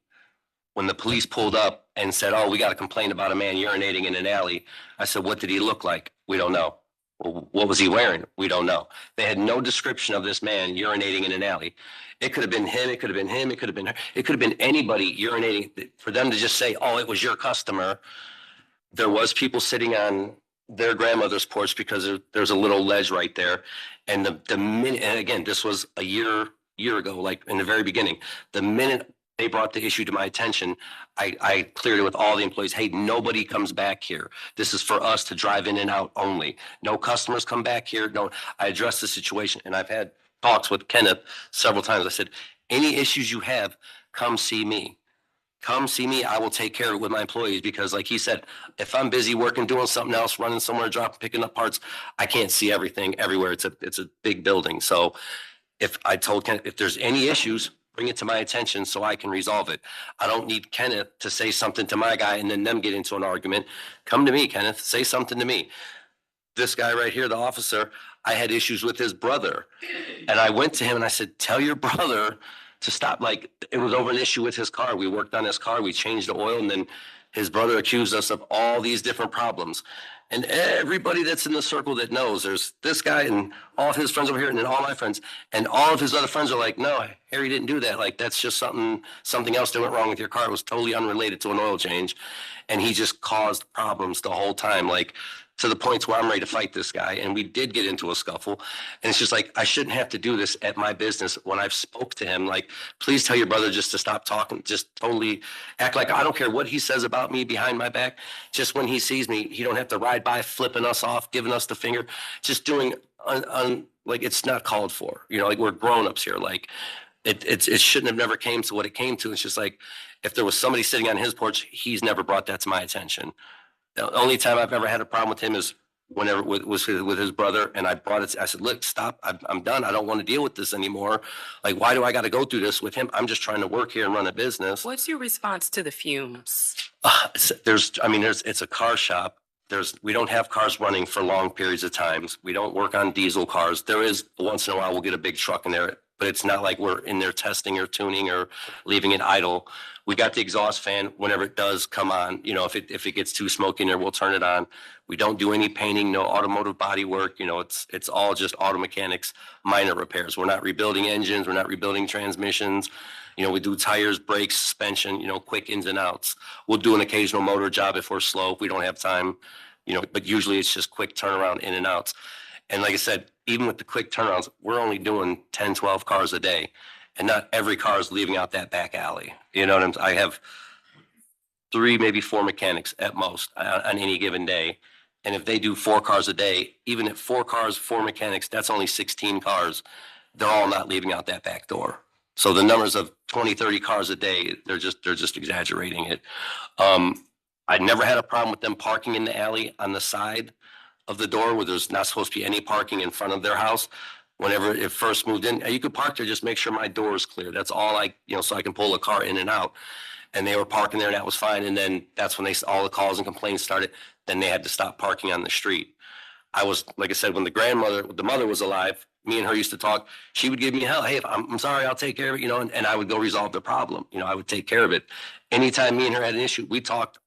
When the police pulled up and said, oh, we got a complaint about a man urinating in an alley. I said, what did he look like? We don't know. Well, what was he wearing? We don't know. They had no description of this man urinating in an alley. It could have been him. It could have been him. It could have been her. It could have been anybody urinating. For them to just say, oh, it was your customer. There was people sitting on their grandmother's porch because there's a little ledge right there. And the minute, and again, this was a year ago, like in the very beginning, the minute they brought the issue to my attention, I cleared it with all the employees. Hey, nobody comes back here. This is for us to drive in and out only. No customers come back here. No, I addressed the situation, and I've had talks with Kenneth several times. I said, any issues you have, come see me. Come see me. I will take care of it with my employees, because like he said, if I'm busy working, doing something else, running somewhere, dropping, picking up parts, I can't see everything everywhere. It's a big building. So if I told Kenneth, if there's any issues, bring it to my attention so I can resolve it. I don't need Kenneth to say something to my guy and then them get into an argument. Come to me, Kenneth, say something to me. This guy right here, the officer, I had issues with his brother. And I went to him and I said, tell your brother to stop. Like, it was over an issue with his car. We worked on his car. We changed the oil. And then his brother accused us of all these different problems. And everybody that's in the circle that knows, there's this guy and all of his friends over here, and then all my friends, and all of his other friends are like, no, Harry didn't do that. Like, that's just something else that went wrong with your car. It was totally unrelated to an oil change. And he just caused problems the whole time, like to the points where I'm ready to fight this guy. And we did get into a scuffle. And it's just like, I shouldn't have to do this at my business. When I've spoke to him, like, please tell your brother just to stop talking, just totally act like I don't care what he says about me behind my back. Just when he sees me, he don't have to ride by flipping us off, giving us the finger, just doing like, it's not called for, you know, like, we're grown-ups here. Like, it shouldn't have never came to what it came to. It's just like, if there was somebody sitting on his porch, he's never brought that to my attention. The only time I've ever had a problem with him is whenever it was with his brother, and I brought it. I said, look, stop. I'm done. I don't want to deal with this anymore. Like, why do I got to go through this with him? I'm just trying to work here and run a business. What's your response to the fumes? It's a car shop. We don't have cars running for long periods of times. We don't work on diesel cars. There is once in a while we'll get a big truck in there, but it's not like we're in there testing or tuning or leaving it idle. We got the exhaust fan whenever it does come on. You know, if it gets too smoky in there, we'll turn it on. We don't do any painting, no automotive body work. You know, it's all just auto mechanics, minor repairs. We're not rebuilding engines. We're not rebuilding transmissions. You know, we do tires, brakes, suspension, you know, quick ins and outs. We'll do an occasional motor job if we're slow, if we don't have time, you know, but usually it's just quick turnaround in and outs. And like I said, even with the quick turnarounds, we're only doing 10, 12 cars a day. And not every car is leaving out that back alley. You know what I'm, I have 3, maybe 4 mechanics at most on any given day. And if they do 4 cars a day, even at 4 cars, 4 mechanics, that's only 16 cars. They're all not leaving out that back door. So the numbers of 20, 30 cars a day, they're just exaggerating it. I never had a problem with them parking in the alley on the side of the door where there's not supposed to be any parking in front of their house. Whenever it first moved in, you could park there, just make sure my door is clear. That's all so I can pull a car in and out. And they were parking there and that was fine. And then that's when all the calls and complaints started. Then they had to stop parking on the street. I was, like I said, when the mother was alive, me and her used to talk. She would give me hell. Hey, I'm sorry, I'll take care of it, and I would go resolve the problem. I would take care of it. Anytime me and her had an issue, we talked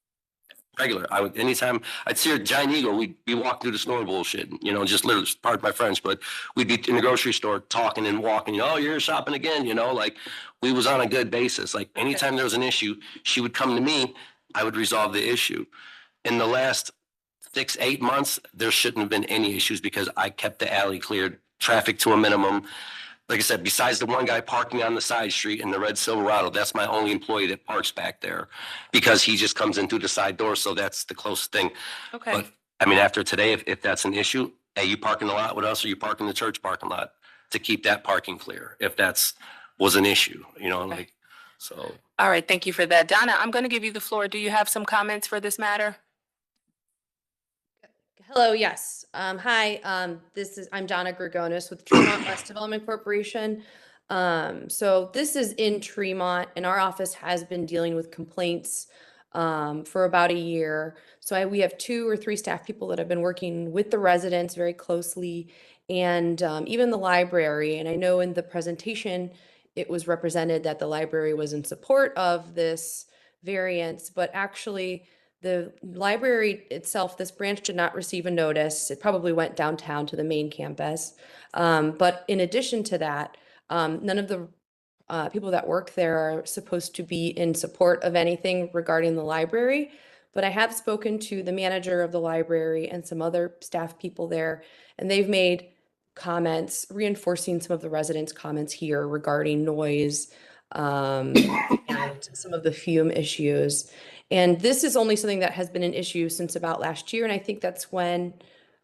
regular. Anytime I'd see her giant eagle, we'd be walking through the snow bullshit, just literally, pardon my French, but we'd be in the grocery store talking and walking, oh, you're shopping again, like we was on a good basis. Like anytime there was an issue, she would come to me, I would resolve the issue. In the last 6, 8 months, there shouldn't have been any issues because I kept the alley cleared, traffic to a minimum. Like I said, besides the one guy parking on the side street in the red Silverado, that's my only employee that parks back there because he just comes in through the side door. So that's the closest thing. Okay. But I mean, after today, if that's an issue, hey, you park in the lot with us or you park in the church parking lot to keep that parking clear. If was an issue, so. All right, thank you for that. Donna, I'm going to give you the floor. Do you have some comments for this matter? Hello, yes. Hi, I'm Donna Gregonis with Tremont West Development Corporation. So this is in Tremont, and our office has been dealing with complaints for about a year. So we have 2 or 3 staff people that have been working with the residents very closely, and even the library. And I know in the presentation, it was represented that the library was in support of this variance, but actually, the library itself, this branch did not receive a notice. It probably went downtown to the main campus. But in addition to that, none of the people that work there are supposed to be in support of anything regarding the library. But I have spoken to the manager of the library and some other staff people there, and they've made comments reinforcing some of the residents' comments here regarding noise and some of the fume issues. And this is only something that has been an issue since about last year. And I think that's when,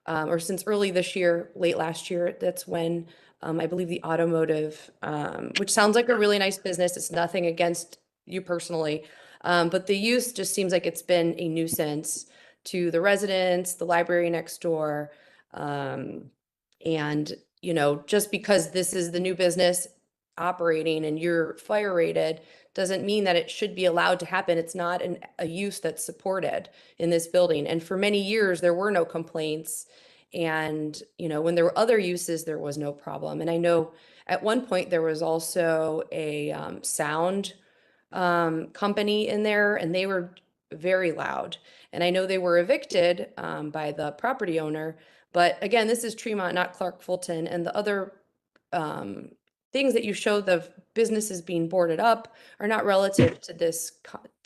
or since early this year, late last year, that's when I believe the automotive, which sounds like a really nice business. It's nothing against you personally. But the use just seems like it's been a nuisance to the residents, the library next door. And, just because this is the new business operating and you're fire rated doesn't mean that it should be allowed to happen. It's not a use that's supported in this building. And for many years, there were no complaints. And, when there were other uses, there was no problem. And I know at one point there was also a sound company in there, and they were very loud. And I know they were evicted by the property owner. But again, this is Tremont, not Clark Fulton. And the other things that you show the businesses being boarded up are not relative to this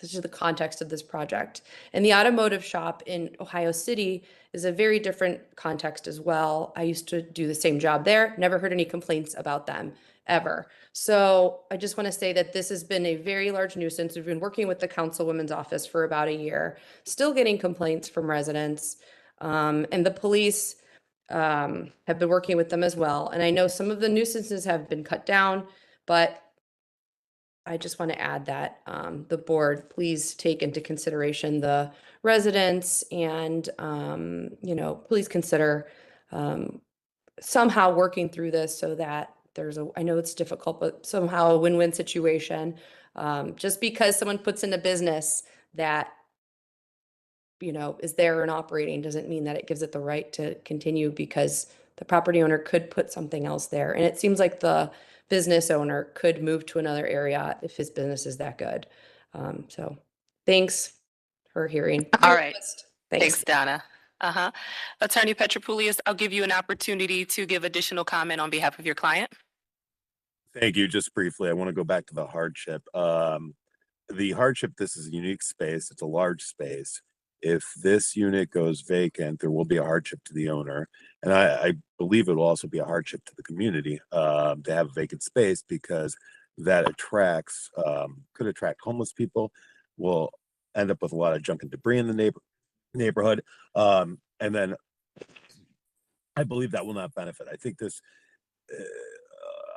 is the context of this project. And the automotive shop in Ohio City is a very different context as well. I used to do the same job there, never heard any complaints about them ever. So I just want to say that this has been a very large nuisance. We've been working with the councilwoman's office for about a year, still getting complaints from residents. And the police have been working with them as well. And I know some of the nuisances have been cut down, but I just want to add that the board please take into consideration the residents and, please consider somehow working through this so that I know it's difficult, but somehow a win-win situation. Just because someone puts in a business that is there and operating doesn't mean that it gives it the right to continue, because the property owner could put something else there. And it seems like the business owner could move to another area if his business is that good. So thanks for hearing. All right. Thanks. Donna. Attorney Petropoulias, I'll give you an opportunity to give additional comment on behalf of your client. Thank you. Just briefly, I want to go back to the hardship. The hardship, this is a unique space. It's a large space. if this unit goes vacant, there will be a hardship to the owner. And I believe it will also be a hardship to the community to have a vacant space, because that attracts, could attract homeless people, will end up with a lot of junk and debris in the neighborhood. And then I believe that will not benefit. I think this,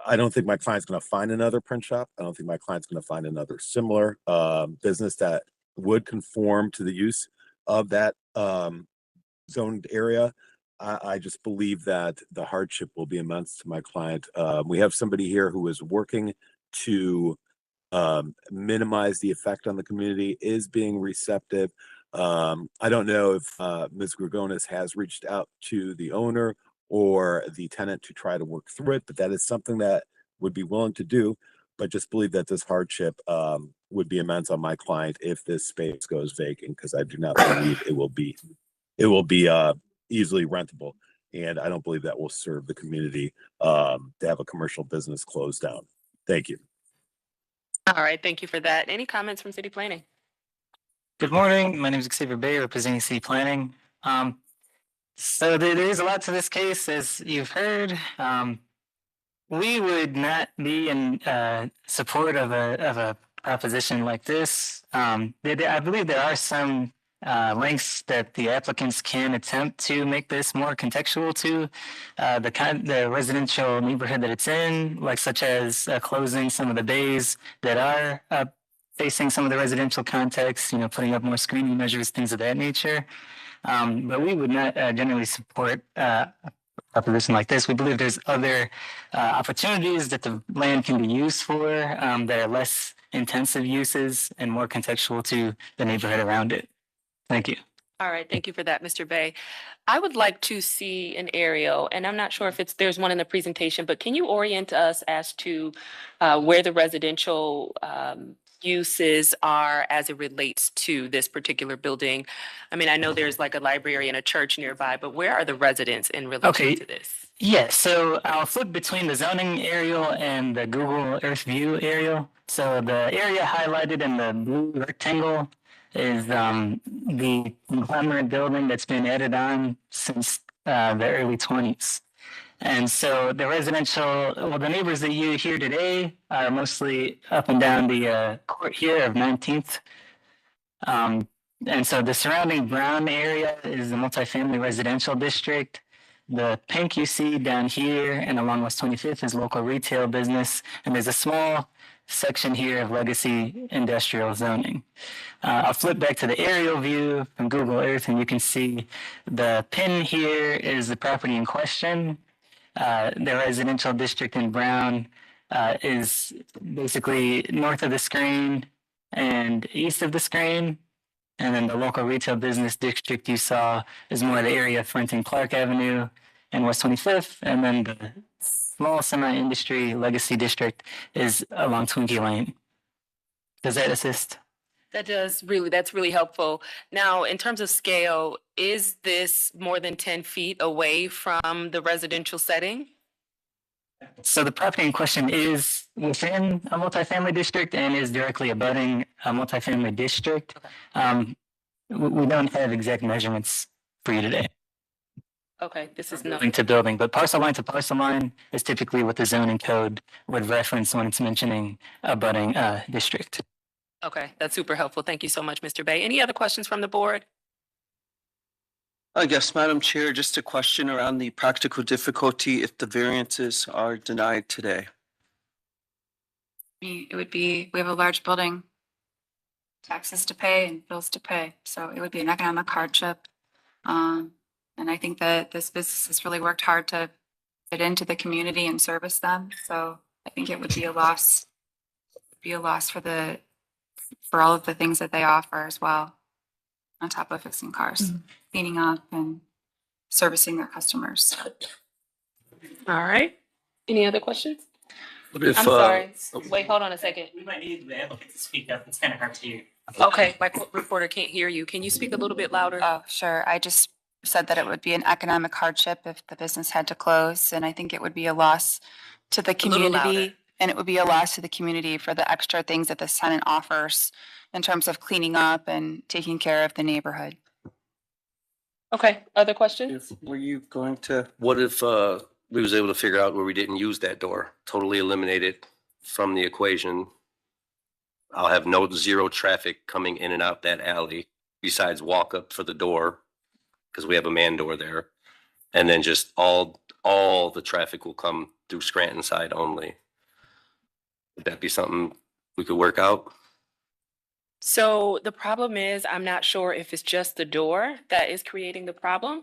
I don't think my client's going to find another print shop. I don't think my client's going to find another similar business that would conform to the use of that zoned area. I just believe that the hardship will be immense to my client. We have somebody here who is working to minimize the effect on the community, is being receptive. I don't know if Ms. Grigonis has reached out to the owner or the tenant to try to work through it, but that is something that would be willing to do. But just believe that this hardship would be immense on my client if this space goes vacant, because I do not believe it will be easily rentable. And I don't believe that will serve the community to have a commercial business closed down. Thank you. All right, thank you for that. Any comments from city planning? Good morning. My name is Xavier Bay, representing City Planning. So there is a lot to this case, as you've heard. We would not be in support of a proposition like this. I believe there are some links that the applicants can attempt to make this more contextual to the residential neighborhood that it's in, like such as closing some of the bays that are facing some of the residential context, putting up more screening measures, things of that nature. But we would not generally support a proposition like this. We believe there's other opportunities that the land can be used for that are less intensive uses and more contextual to the neighborhood around it. Thank you. All right, thank you for that, Mr. Bay. I would like to see an aerial, and I'm not sure if there's one in the presentation, but can you orient us as to where the residential uses are as it relates to this particular building? I mean, I know there's like a library and a church nearby, but where are the residents in relation to this? Yeah, so I'll flip between the zoning aerial and the Google Earth View aerial. So the area highlighted in the blue rectangle is the conglomerate building that's been added on since the early 20s. And so the the neighbors that you hear today are mostly up and down the court here of 19th. And so the surrounding brown area is the multifamily residential district. The pink you see down here and along West 25th is local retail business. And there's a small section here of legacy industrial zoning. I'll flip back to the aerial view from Google Earth, and you can see the pin here is the property in question. The residential district in brown is basically north of the screen and east of the screen. And then the local retail business district you saw is more the area fronting Clark Avenue and West 25th. And then the small semi-industry legacy district is along Twinkie Lane. Does that assist? That's really helpful. Now, in terms of scale, is this more than 10 feet away from the residential setting? So the property in question is within a multifamily district and is directly abutting a multifamily district. We don't have exact measurements for you today. Okay, this is Building to building, but parcel line to parcel line is typically what the zoning code would reference when it's mentioning abutting district. Okay, that's super helpful. Thank you so much, Mr. Bay. Any other questions from the board? I guess, Madam Chair, just a question around the practical difficulty if the variances are denied today. It would be, we have a large building, taxes to pay and bills to pay. So it would be an economic hardship. And I think that this business has really worked hard to fit into the community and service them. So I think it would be a loss for all of the things that they offer as well, on top of fixing cars, cleaning up and servicing their customers. All right. Any other questions? I'm sorry. Wait, hold on a second. We might need the applicant to speak up. It's kind of hard to hear. Okay, my reporter can't hear you. Can you speak a little bit louder? Oh, sure. I just said that it would be an economic hardship if the business had to close. And I think it would be a loss to the little louder. community. And it would be a loss to the community for the extra things that this tenant offers in terms of cleaning up and taking care of the neighborhood. Okay, other questions? Were you going to? What if we was able to figure out where we didn't use that door, totally eliminate it from the equation? I'll have zero traffic coming in and out that alley besides walk up for the door because we have a man door there. And then just all the traffic will come through Scranton side only. Would that be something we could work out? So the problem is, I'm not sure if it's just the door that is creating the problem.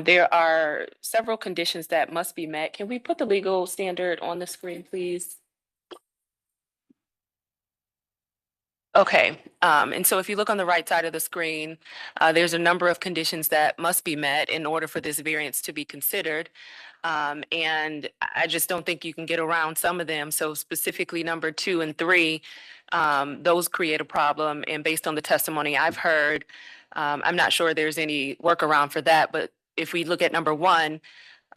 There are several conditions that must be met. Can we put the legal standard on the screen, please? Okay, and so if you look on the right side of the screen, there's a number of conditions that must be met in order for this variance to be considered. And I just don't think you can get around some of them. So specifically number 2 and 3, those create a problem. And based on the testimony I've heard, I'm not sure there's any workaround for that. But if we look at number 1,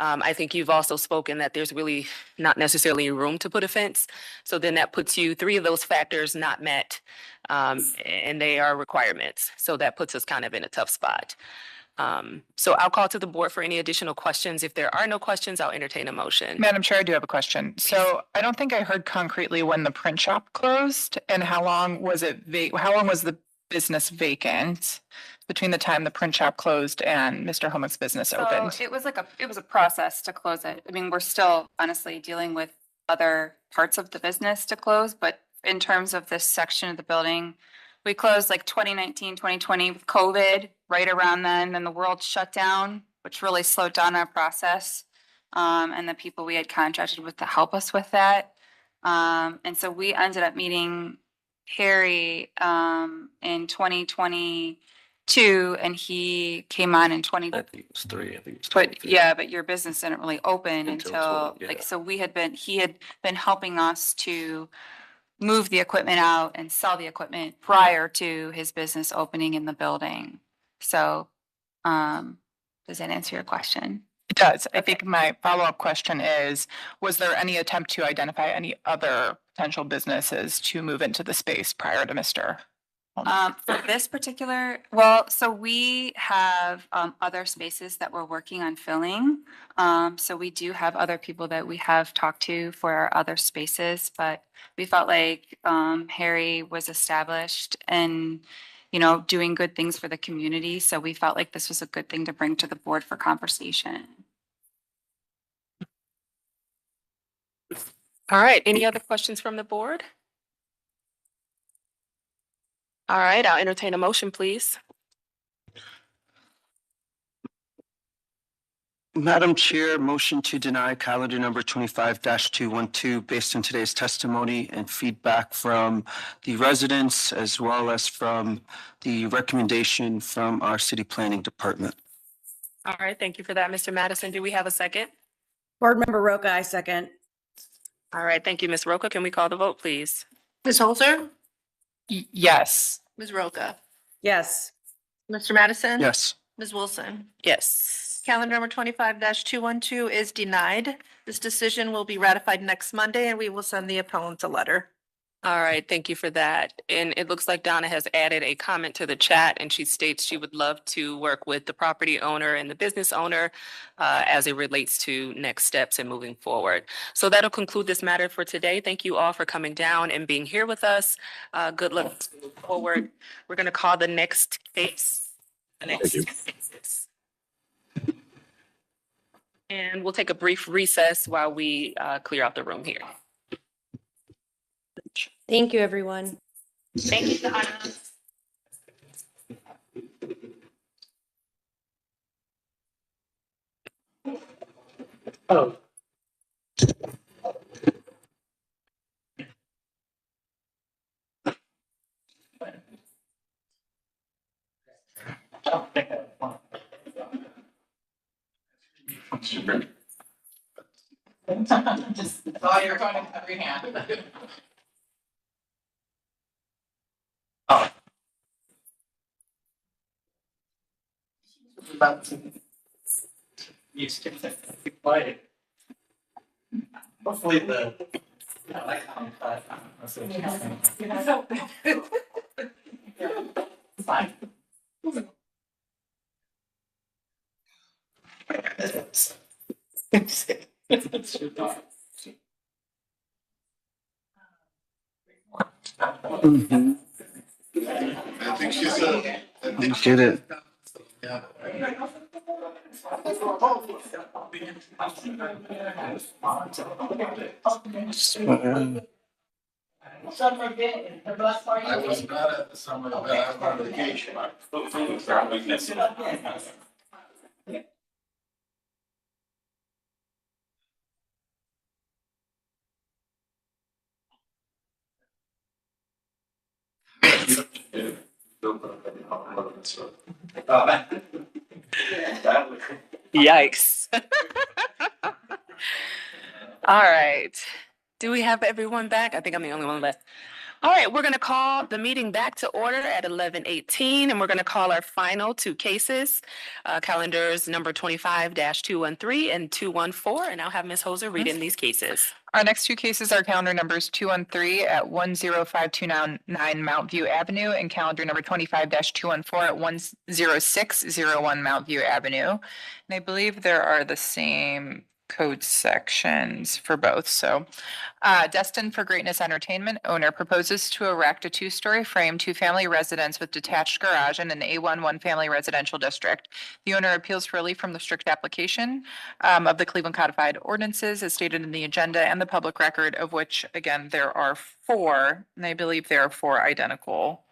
I think you've also spoken that there's really not necessarily room to put a fence. So then that puts you 3 of those factors not met, and they are requirements. So that puts us kind of in a tough spot. So I'll call to the board for any additional questions. If there are no questions, I'll entertain a motion. Madam Chair, I do have a question. So I don't think I heard concretely when the print shop closed and how long was how long was the business vacant between the time the print shop closed and Mr. Homick's business opened? So it was a process to close it. I mean, we're still honestly dealing with other parts of the business to close, but in terms of this section of the building, we closed like 2019, 2020 with COVID right around then the world shut down, which really slowed down our process. And the people we had contracted with to help us with that. And so we ended up meeting Harry in 2022 and he came on in I think it was 3. I think it was but 23. yeah, but your business didn't really open Until until 20, like, yeah. so he had been helping us to move the equipment out and sell the equipment prior to his business opening in the building. So, does that answer your question? It does. I think my follow-up question is, was there any attempt to identify any other potential businesses to move into the space prior to Mr. Homick? For this particular, so we have other spaces that we're working on filling. So we do have other people that we have talked to for our other spaces, but we felt like Harry was established and, you know, doing good things for the community. So we felt like this was a good thing to bring to the board for conversation. All right, any other questions from the board? All right, I'll entertain a motion, please. Madam Chair, motion to deny calendar number 25-212 based on today's testimony and feedback from the residents as well as from the recommendation from our city planning department. All right, thank you for that, Mr. Madison. Do we have a second? Board Member Roca, I second. All right, thank you, Ms. Roca. Can we call the vote, please? Ms. Holzer? Yes. Ms. Roca? Yes. Mr. Madison? Yes. Ms. Wilson? Yes. Calendar number 25-212 is denied. This decision will be ratified next Monday and we will send the appellant a letter. All right, thank you for that. And it looks like Donna has added a comment to the chat and she states she would love to work with the property owner and the business owner as it relates to next steps and moving forward. So that'll conclude this matter for today. Thank you all for coming down and being here with us. Good luck moving forward. We're going to call the next case. And we'll take a brief recess while we clear out the room here. Thank you, everyone. Thank you, Donna. Oh. Just saw your phone in every hand. Oh. You skipped it. Be quiet. Hopefully the. Fine. I think she said. You get it. I was not at the summer event, I was on vacation. Yikes. All right. Do we have everyone back? I think I'm the only one left. All right, we're going to call the meeting back to order at 11:18, and we're going to call our final two cases, calendars number 25-213 and 214, and I'll have Ms. Hoser read in these cases. Our next two cases are calendar numbers 213 at 10529 Mount View Avenue and calendar number 25-214 at 10601 Mount View Avenue. And I believe there are the same code sections for both. So Destined for Greatness Entertainment owner proposes to erect a two-story frame, two-family residence with detached garage in an A1 one-family residential district. The owner appeals for relief from the strict application of the Cleveland Codified Ordinances as stated in the agenda and the public record, of which, again, there are 4, and I believe there are 4 identical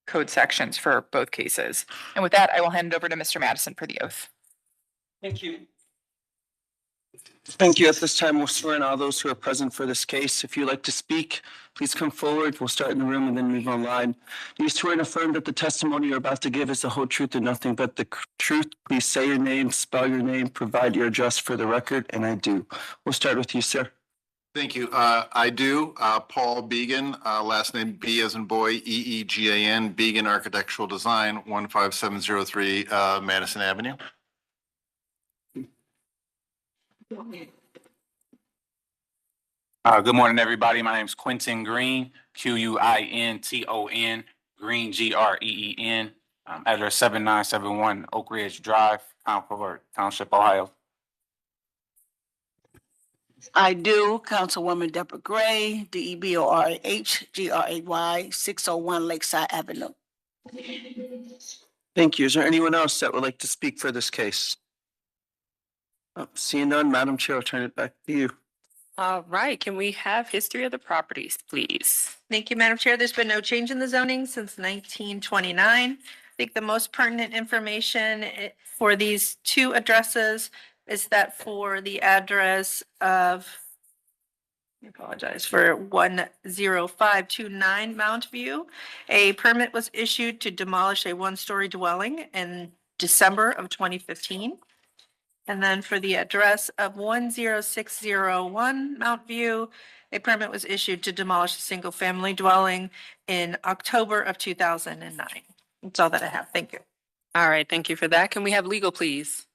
code sections for both cases. And with that, I will hand it over to Mr. Madison for the oath. Thank you. Thank you. At this time, we'll swear in all those who are present for this case. If you'd like to speak, please come forward. We'll start in the room and then move online. Do you swear and affirm that the testimony you're about to give is the whole truth and nothing but the truth? Please say your name, spell your name, provide your address for the record, and I do. We'll start with you, sir. Thank you. I do. Paul Began, last name B as in boy, Eegan, Began Architectural Design, 15703 Madison Avenue. Good morning, everybody. My name is Quentin Green, Quinton, Green, Green. Address 7971 Oak Ridge Drive, Concord Township, Ohio. I do. Councilwoman Deborah Gray, DEBORAHGRAY, 601 Lakeside Avenue. Thank you. Is there anyone else that would like to speak for this case? Seeing none, Madam Chair, I'll turn it back to you. All right, can we have history of the properties, please? Thank you, Madam Chair. There's been no change in the zoning since 1929. I think the most pertinent information for these two addresses is that for the address of, I apologize, for 10529 Mount View, a permit was issued to demolish a one-story dwelling in December of 2015. And then for the address of 10601 Mount View, a permit was issued to demolish a single-family dwelling in October of 2009. That's all that I have. Thank you. All right, thank you for that. Can we have legal, please?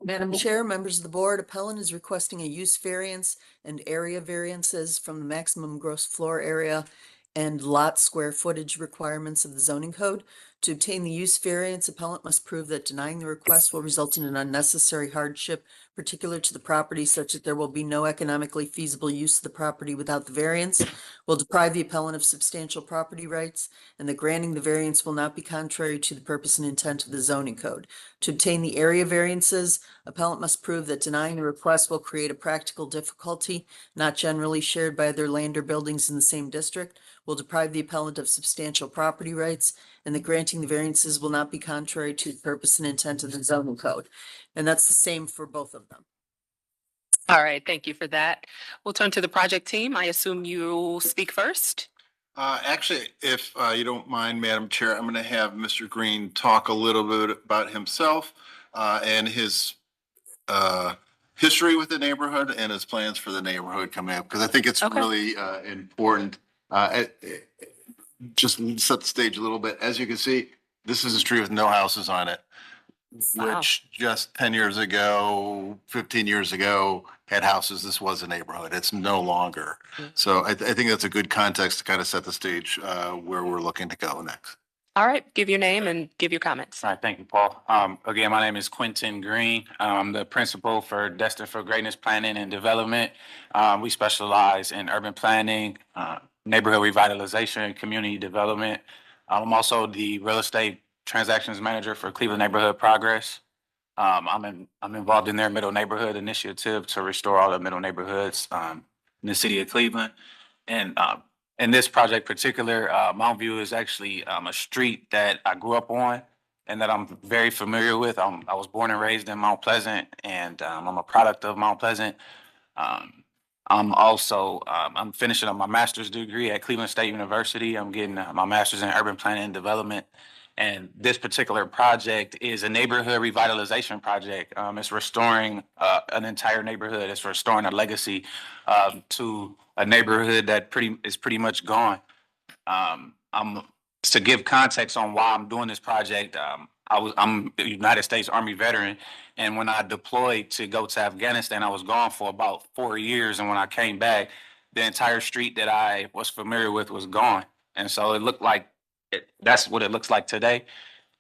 Madam Chair, members of the board, appellant is requesting a use variance and area variances from the maximum gross floor area and lot square footage requirements of the zoning code. To obtain the use variance, appellant must prove that denying the request will result in an unnecessary hardship particular to the property, such that there will be no economically feasible use of the property without the variance, will deprive the appellant of substantial property rights, and that granting the variance will not be contrary to the purpose and intent of the zoning code. To obtain the area variances, appellant must prove that denying the request will create a practical difficulty not generally shared by other land or buildings in the same district, will deprive the appellant of substantial property rights, and that granting the variances will not be contrary to the purpose and intent of the zoning code. And that's the same for both of them. All right, thank you for that. We'll turn to the project team. I assume you'll speak first. Actually, if you don't mind, Madam Chair, I'm going to have Mr. Green talk a little bit about himself and his history with the neighborhood and his plans for the neighborhood coming up, because I think it's really important. Just set the stage a little bit. As you can see, this is a street with no houses on it, which just 10 years ago, 15 years ago, had houses. This was a neighborhood. It's no longer. So I think that's a good context to kind of set the stage where we're looking to go next. All right, give your name and give your comments. All right, thank you, Paul. Again, my name is Quentin Green. I'm the principal for Destined for Greatness Planning and Development. We specialize in urban planning, neighborhood revitalization, community development. I'm also the real estate transactions manager for Cleveland Neighborhood Progress. I'm involved in their middle neighborhood initiative to restore all the middle neighborhoods in the city of Cleveland. And in this project particular, Mount View is actually a street that I grew up on and that I'm very familiar with. I was born and raised in Mount Pleasant, and I'm a product of Mount Pleasant. I'm also I'm finishing up my master's degree at Cleveland State University. I'm getting my master's in urban planning and development. And this particular project is a neighborhood revitalization project. It's restoring an entire neighborhood. It's restoring a legacy to a neighborhood that is pretty much gone. To give context on why I'm doing this project, I'm a United States Army veteran, and when I deployed to go to Afghanistan, I was gone for about 4 years, and when I came back, the entire street that I was familiar with was gone, and so it looked like that's what it looks like today.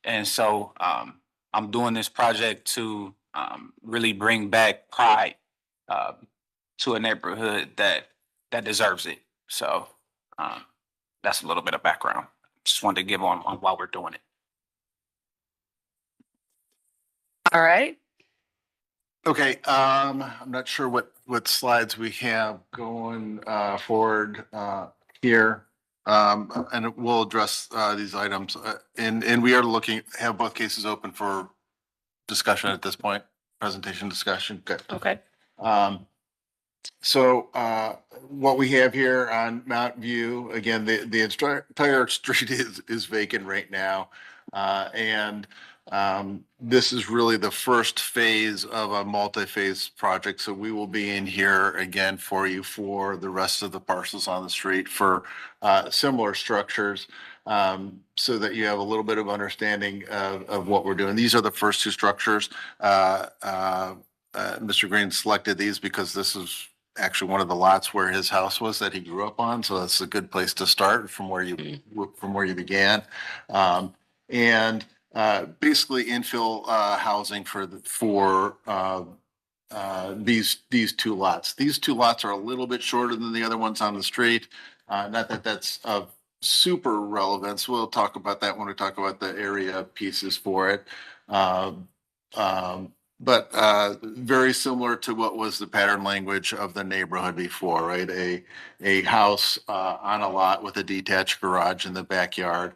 And so I'm doing this project to really bring back pride to a neighborhood that deserves it. So that's a little bit of background. Just wanted to give on why we're doing it. All right. Okay, I'm not sure what slides we have going forward here. And we'll address these items. And we are have both cases open for discussion at this point, presentation discussion. Good. Okay. So what we have here on Mount View, again, the entire street is vacant right now. And this is really the first phase of a multi-phase project. So we will be in here again for you for the rest of the parcels on the street for similar structures, so that you have a little bit of understanding of what we're doing. These are the first two structures. Mr. Green selected these because this is actually one of the lots where his house was that he grew up on. So that's a good place to start from where you began. And basically infill housing for these two lots. These two lots are a little bit shorter than the other ones on the street. Not that that's of super relevance. We'll talk about that when we talk about the area pieces for it. But very similar to what was the pattern language of the neighborhood before, right? A house on a lot with a detached garage in the backyard.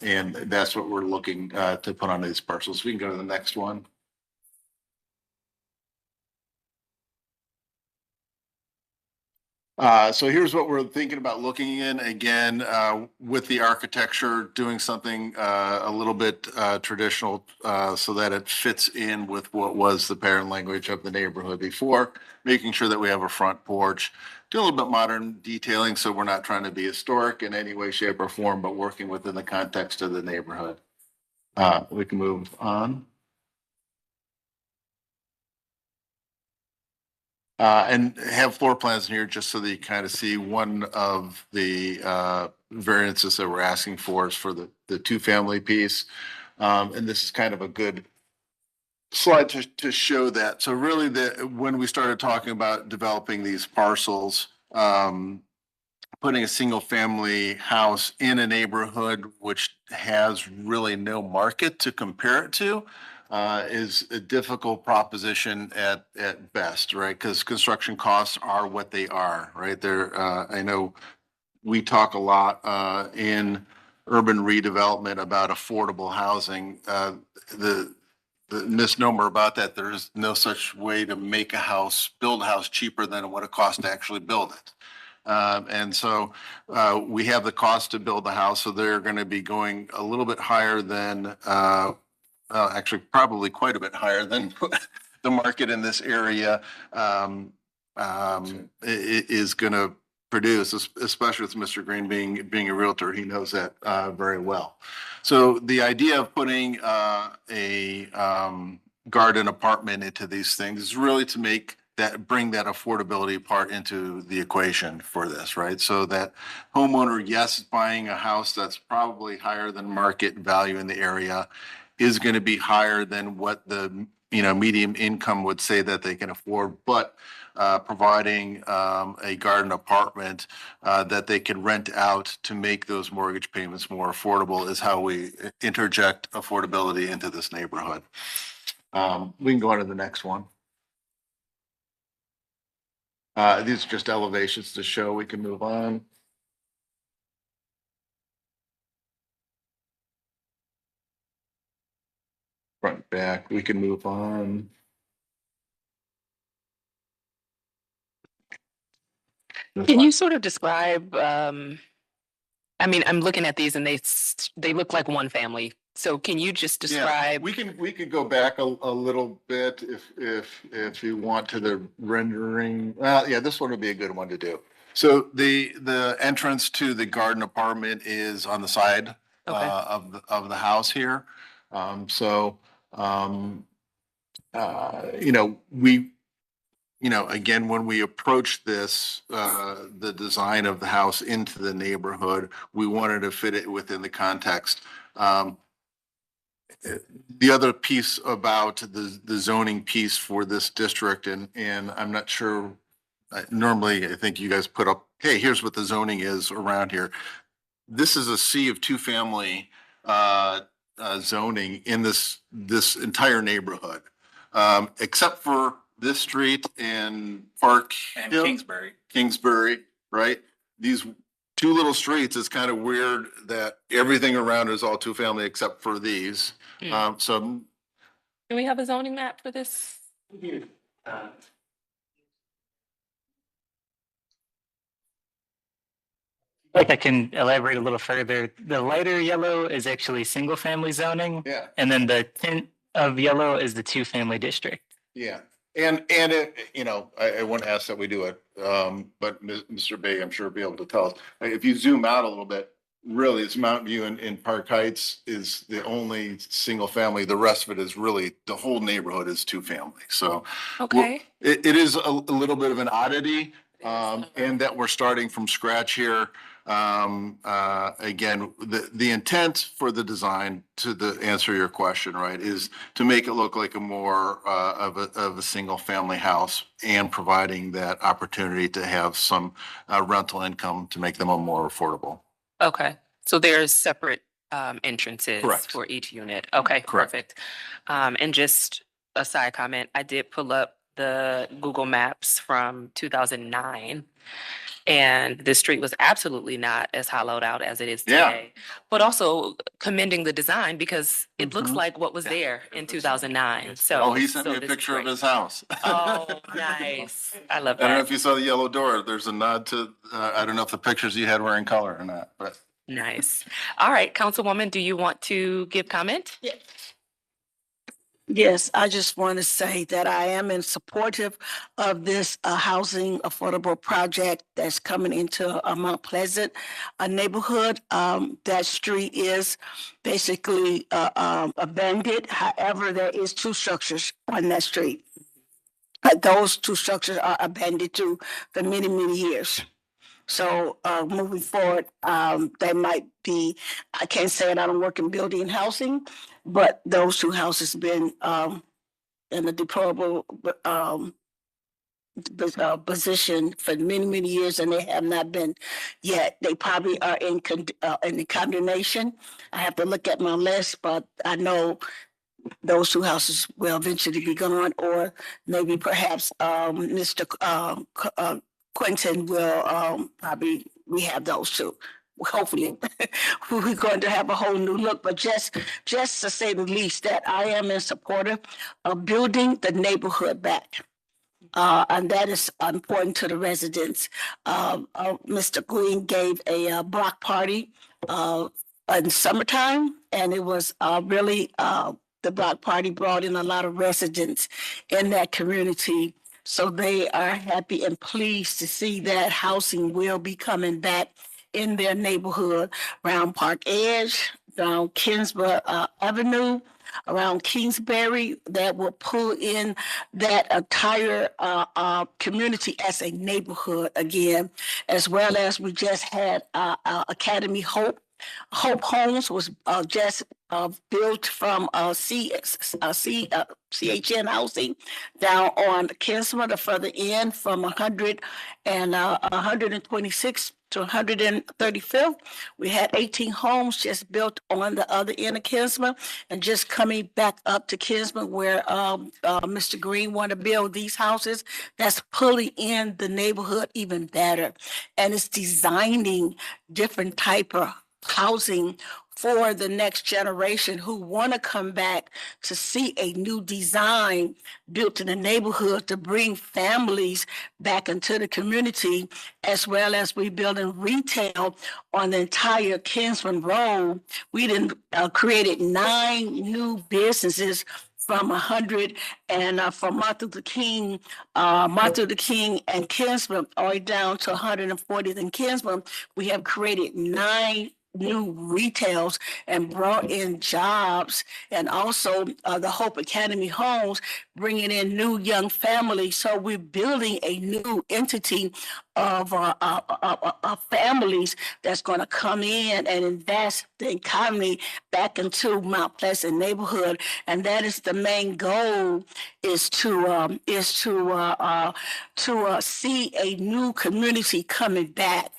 And that's what we're looking to put on these parcels. We can go to the next one. So here's what we're thinking about looking in again, with the architecture, doing something a little bit traditional so that it fits in with what was the parent language of the neighborhood before, making sure that we have a front porch, do a little bit modern detailing so we're not trying to be historic in any way, shape, or form, but working within the context of the neighborhood. We can move on. And have floor plans here just so that you kind of see one of the variances that we're asking for is for the two-family piece. And this is kind of a good slide to show that. So really when we started talking about developing these parcels, putting a single-family house in a neighborhood which has really no market to compare it to, is a difficult proposition at best, right? Because construction costs are what they are, right? I know we talk a lot in urban redevelopment about affordable housing. The misnomer about that, there is no such way to make build a house cheaper than what it costs to actually build it. And so we have the cost to build the house, so they're going to be going a little bit higher than actually probably quite a bit higher than the market in this area is going to produce, especially with Mr. Green being a realtor. He knows that very well. So the idea of putting a garden apartment into these things is really to make that bring that affordability part into the equation for this, right? So that homeowner, yes, is buying a house that's probably higher than market value in the area, is going to be higher than what the, medium income would say that they can afford, but providing a garden apartment that they can rent out to make those mortgage payments more affordable is how we interject affordability into this neighborhood. We can go on to the next one. These are just elevations to show we can move on. Front, back, we can move on. Can you sort of describe, I mean, I'm looking at these and they look like one family. So can you just describe? We could go back a little bit if you want to the rendering. Well, yeah, this one would be a good one to do. So the entrance to the garden apartment is on the side of the house here. Again, when we approach this, the design of the house into the neighborhood, we wanted to fit it within the context. The other piece about the zoning piece for this district, and I'm not sure, normally I think you guys put up, hey, here's what the zoning is around here. This is a sea of two-family zoning in this entire neighborhood, except for this street and Park and Hill, Kingsbury, right? These two little streets, is kind of weird that everything around is all two-family except for these. So Can we have a zoning map for this? Like I can elaborate a little further. The lighter yellow is actually single family zoning. Yeah. And then the tint of yellow is the two family district. Yeah, and it, I wouldn't ask that we do it, but Mr. Bay, I'm sure will be able to tell us. If you zoom out a little bit, really, it's Mountain View and Park Heights is the only single family. The rest of it is really, the whole neighborhood is two family. So Okay. it is a little bit of an oddity, and that we're starting from scratch here. Again, the intent for the design, to answer your question, right, is to make it look like a more of a single family house, and providing that opportunity to have some rental income to make them more affordable. Okay, so there's separate entrances Correct. for each unit. Okay, Correct. perfect. And just a side comment, I did pull up the Google Maps from 2009. And the street was absolutely not as hollowed out as it is Yeah. today. But also commending the design, because it looks like what was there in 2009. So. Oh, he sent me a this is picture of great. his house. Oh, nice. I love I don't know that. if you saw the yellow door. There's a nod to, I don't know if the pictures you had were in color or not, but. Nice. All right, Councilwoman, do you want to give comment? Yes, I just want to say that I am in supportive of this housing affordable project that's coming into Mount Pleasant, a neighborhood. That street is basically abandoned. However, there is two structures on that street. Those two structures are abandoned too for many, many years. So moving forward, they might be, I can't say it, I don't work in building and housing, but those two houses been in a deplorable position for many, many years, and they have not been yet. They probably are in the condemnation. I have to look at my list, but I know those two houses will eventually be gone, or maybe perhaps Mr. Quentin will probably rehab those two. Hopefully, we're going to have a whole new look. But just to say the least, that I am in support of building the neighborhood back. And that is important to the residents. Mr. Green gave a block party in summertime, and it was really the block party brought in a lot of residents in that community. So they are happy and pleased to see that housing will be coming back in their neighborhood around Park Edge, down Kingsborough Avenue, around Kingsbury, that will pull in that entire community as a neighborhood again, as well as we just had Academy Hope. Hope Homes was just built from CHN Housing down on Kingsborough, the further end from 126 to 135th. We had 18 homes just built on the other end of Kingsborough, and just coming back up to Kingsborough where Mr. Green want to build these houses. That's pulling in the neighborhood even better, and it's designing different type of housing for the next generation who want to come back to see a new design built in the neighborhood to bring families back into the community, as well as we building retail on the entire Kingsman Road. We then created 9 new businesses from 100 and from Martin Luther King and Kingsman all the way down to 140th and Kingsman. We have created 9 new retails and brought in jobs, and also the Hope Academy Homes bringing in new young families. So we're building a new entity of families that's going to come in and invest the economy back into Mount Pleasant neighborhood, and that is the main goal: is to see a new community coming back,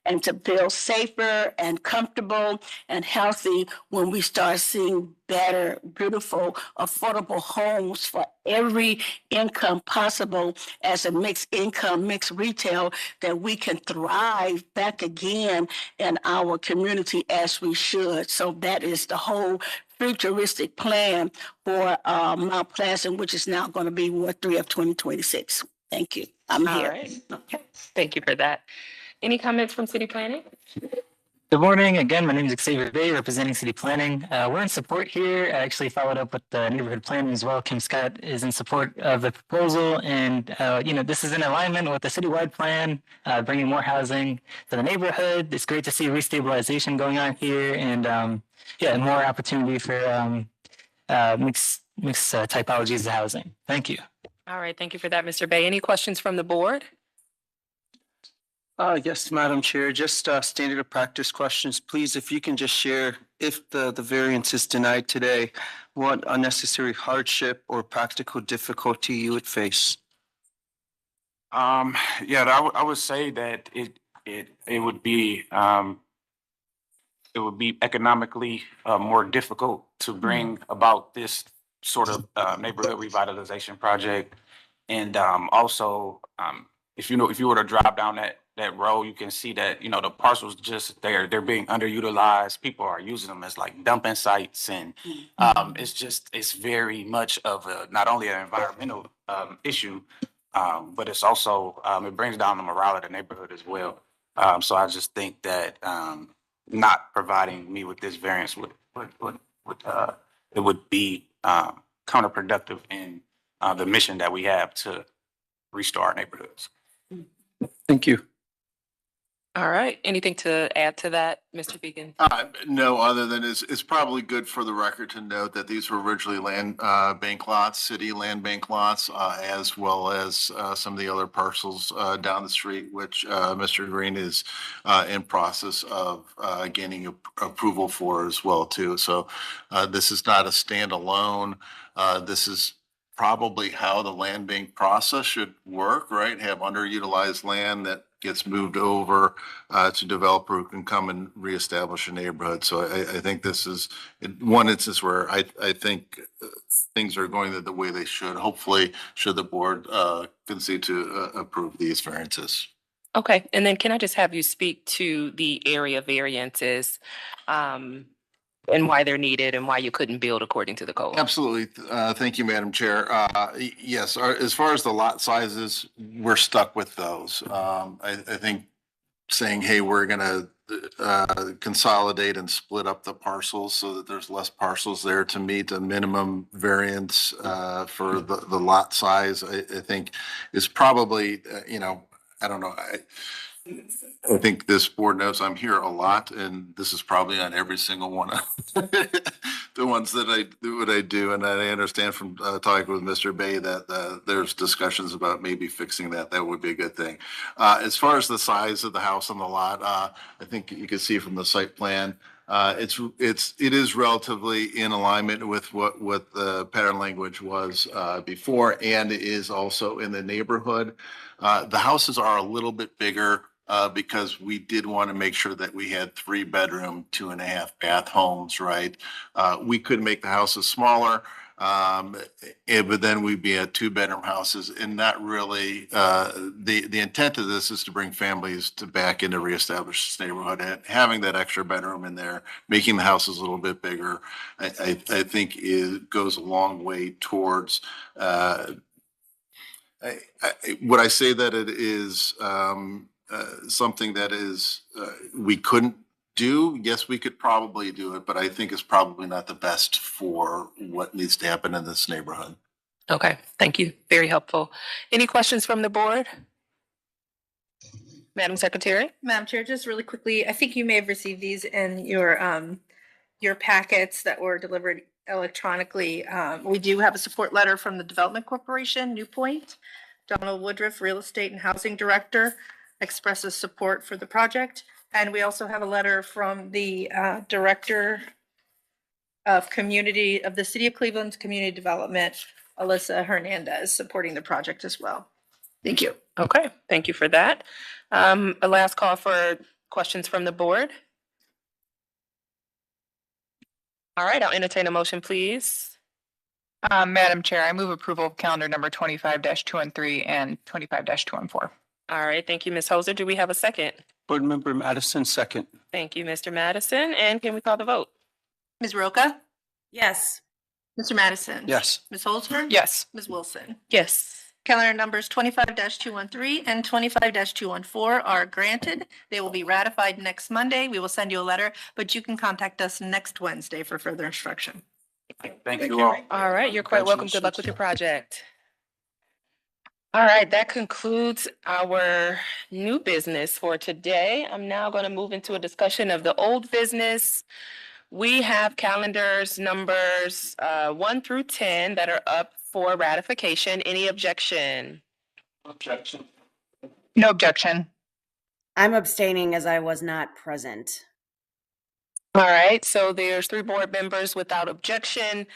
and to feel safer and comfortable and healthy when we start seeing better, beautiful, affordable homes for every income possible as a mixed income, mixed retail, that we can thrive back again in our community as we should. So that is the whole futuristic plan for Mount Pleasant, which is now going to be Ward 3 of 2026. Thank you. I'm All here. right. Okay. Thank you for that. Any comments from city planning? Good morning. Again, my name is Xavier Bay, representing City Planning. We're in support here. I actually followed up with the neighborhood planning as well. Kim Scott is in support of the proposal, and this is in alignment with the citywide plan, bringing more housing to the neighborhood. It's great to see restabilization going on here, and more opportunity for mixed typologies of housing. Thank you. All right. Thank you for that, Mr. Bay. Any questions from the board? Yes, Madam Chair, just standard of practice questions, please. If you can just share, if the variance is denied today, what unnecessary hardship or practical difficulty you would face? I would say that it would be economically more difficult to bring about this sort of neighborhood revitalization project, and also if you were to drive down that road, you can see that the parcels just they're being underutilized. People are using them as like dumping sites, and it's very much of not only an environmental issue, but it's also it brings down the morale of the neighborhood as well. So I just think that not providing me with this variance would be counterproductive in the mission that we have to restore our neighborhoods. Thank you. All right. Anything to add to that, Mr. Beacon? No, other than it's probably good for the record to note that these were originally land bank lots, city land bank lots, as well as some of the other parcels down the street, which Mr. Green is in process of gaining approval for as well too. So this is not a standalone. This is probably how the land bank process should work, right? Have underutilized land that gets moved over to developer who can come and reestablish a neighborhood. So I think this is one instance where I think things are going the way they should. Hopefully, should the board concede to approve these variances. Okay. And then can I just have you speak to the area variances and why they're needed and why you couldn't build according to the code? Absolutely. Thank you, Madam Chair. Yes, as far as the lot sizes, we're stuck with those. I think saying, hey, we're going to consolidate and split up the parcels so that there's less parcels there to meet a minimum variance for the lot size, I think is probably, I don't know. I think this board knows I'm here a lot, and this is probably on every single one of the ones that I do what I do. And I understand from talking with Mr. Bay that there's discussions about maybe fixing that. That would be a good thing. As far as the size of the house on the lot, I think you can see from the site plan, it is relatively in alignment with what the pattern language was before, and is also in the neighborhood. The houses are a little bit bigger because we did want to make sure that we had 3-bedroom, 2.5-bath homes, right? We could make the houses smaller, but then we'd be at 2-bedroom houses, and not really, the intent of this is to bring families back in to reestablish this neighborhood, and having that extra bedroom in there, making the houses a little bit bigger, I think it goes a long way towards, would I say that it is something that is we couldn't do? Yes, we could probably do it, but I think it's probably not the best for what needs to happen in this neighborhood. Okay, thank you. Very helpful. Any questions from the board? Madam Secretary? Madam Chair, just really quickly, I think you may have received these in your packets that were delivered electronically. We do have a support letter from the Development Corporation, New Point. Donald Woodruff, Real Estate and Housing Director, expresses support for the project. And we also have a letter from the Director of the City of Cleveland's Community Development, Alyssa Hernandez, supporting the project as well. Thank you. Okay, thank you for that. A last call for questions from the board. All right, I'll entertain a motion, please. Madam Chair, I move approval of calendar number 25-213 and 25-214. All right, thank you, Ms. Hoser. Do we have a second? Board Member Madison, second. Thank you, Mr. Madison. And can we call the vote? Ms. Roca? Yes. Mr. Madison? Yes. Ms. Holzberg? Yes. Ms. Wilson? Yes. Calendar numbers 25-213 and 25-214 are granted. They will be ratified next Monday. We will send you a letter, but you can contact us next Wednesday for further instruction. Thank you all. All right, you're quite welcome. Good luck with your project. All right, that concludes our new business for today. I'm now going to move into a discussion of the old business. We have calendars numbers 1 through 10 that are up for ratification. Any objection? Objection. No objection. I'm abstaining as I was not present. All right, so there's 3 board members without objection.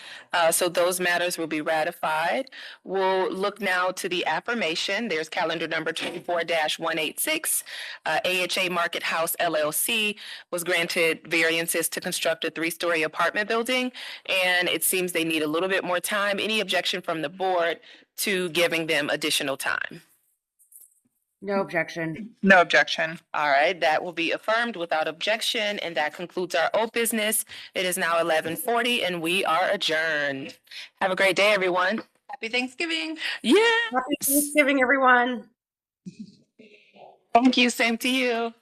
So those matters will be ratified. We'll look now to the affirmation. There's calendar number 24-186. AHA Market House LLC was granted variances to construct a 3-story apartment building, and it seems they need a little bit more time. Any objection from the board to giving them additional time? No objection. No objection. All right, that will be affirmed without objection, and that concludes our old business. It is now 11:40, and we are adjourned. Have a great day, everyone. Happy Thanksgiving. Yeah. Happy Thanksgiving, everyone. Thank you. Same to you.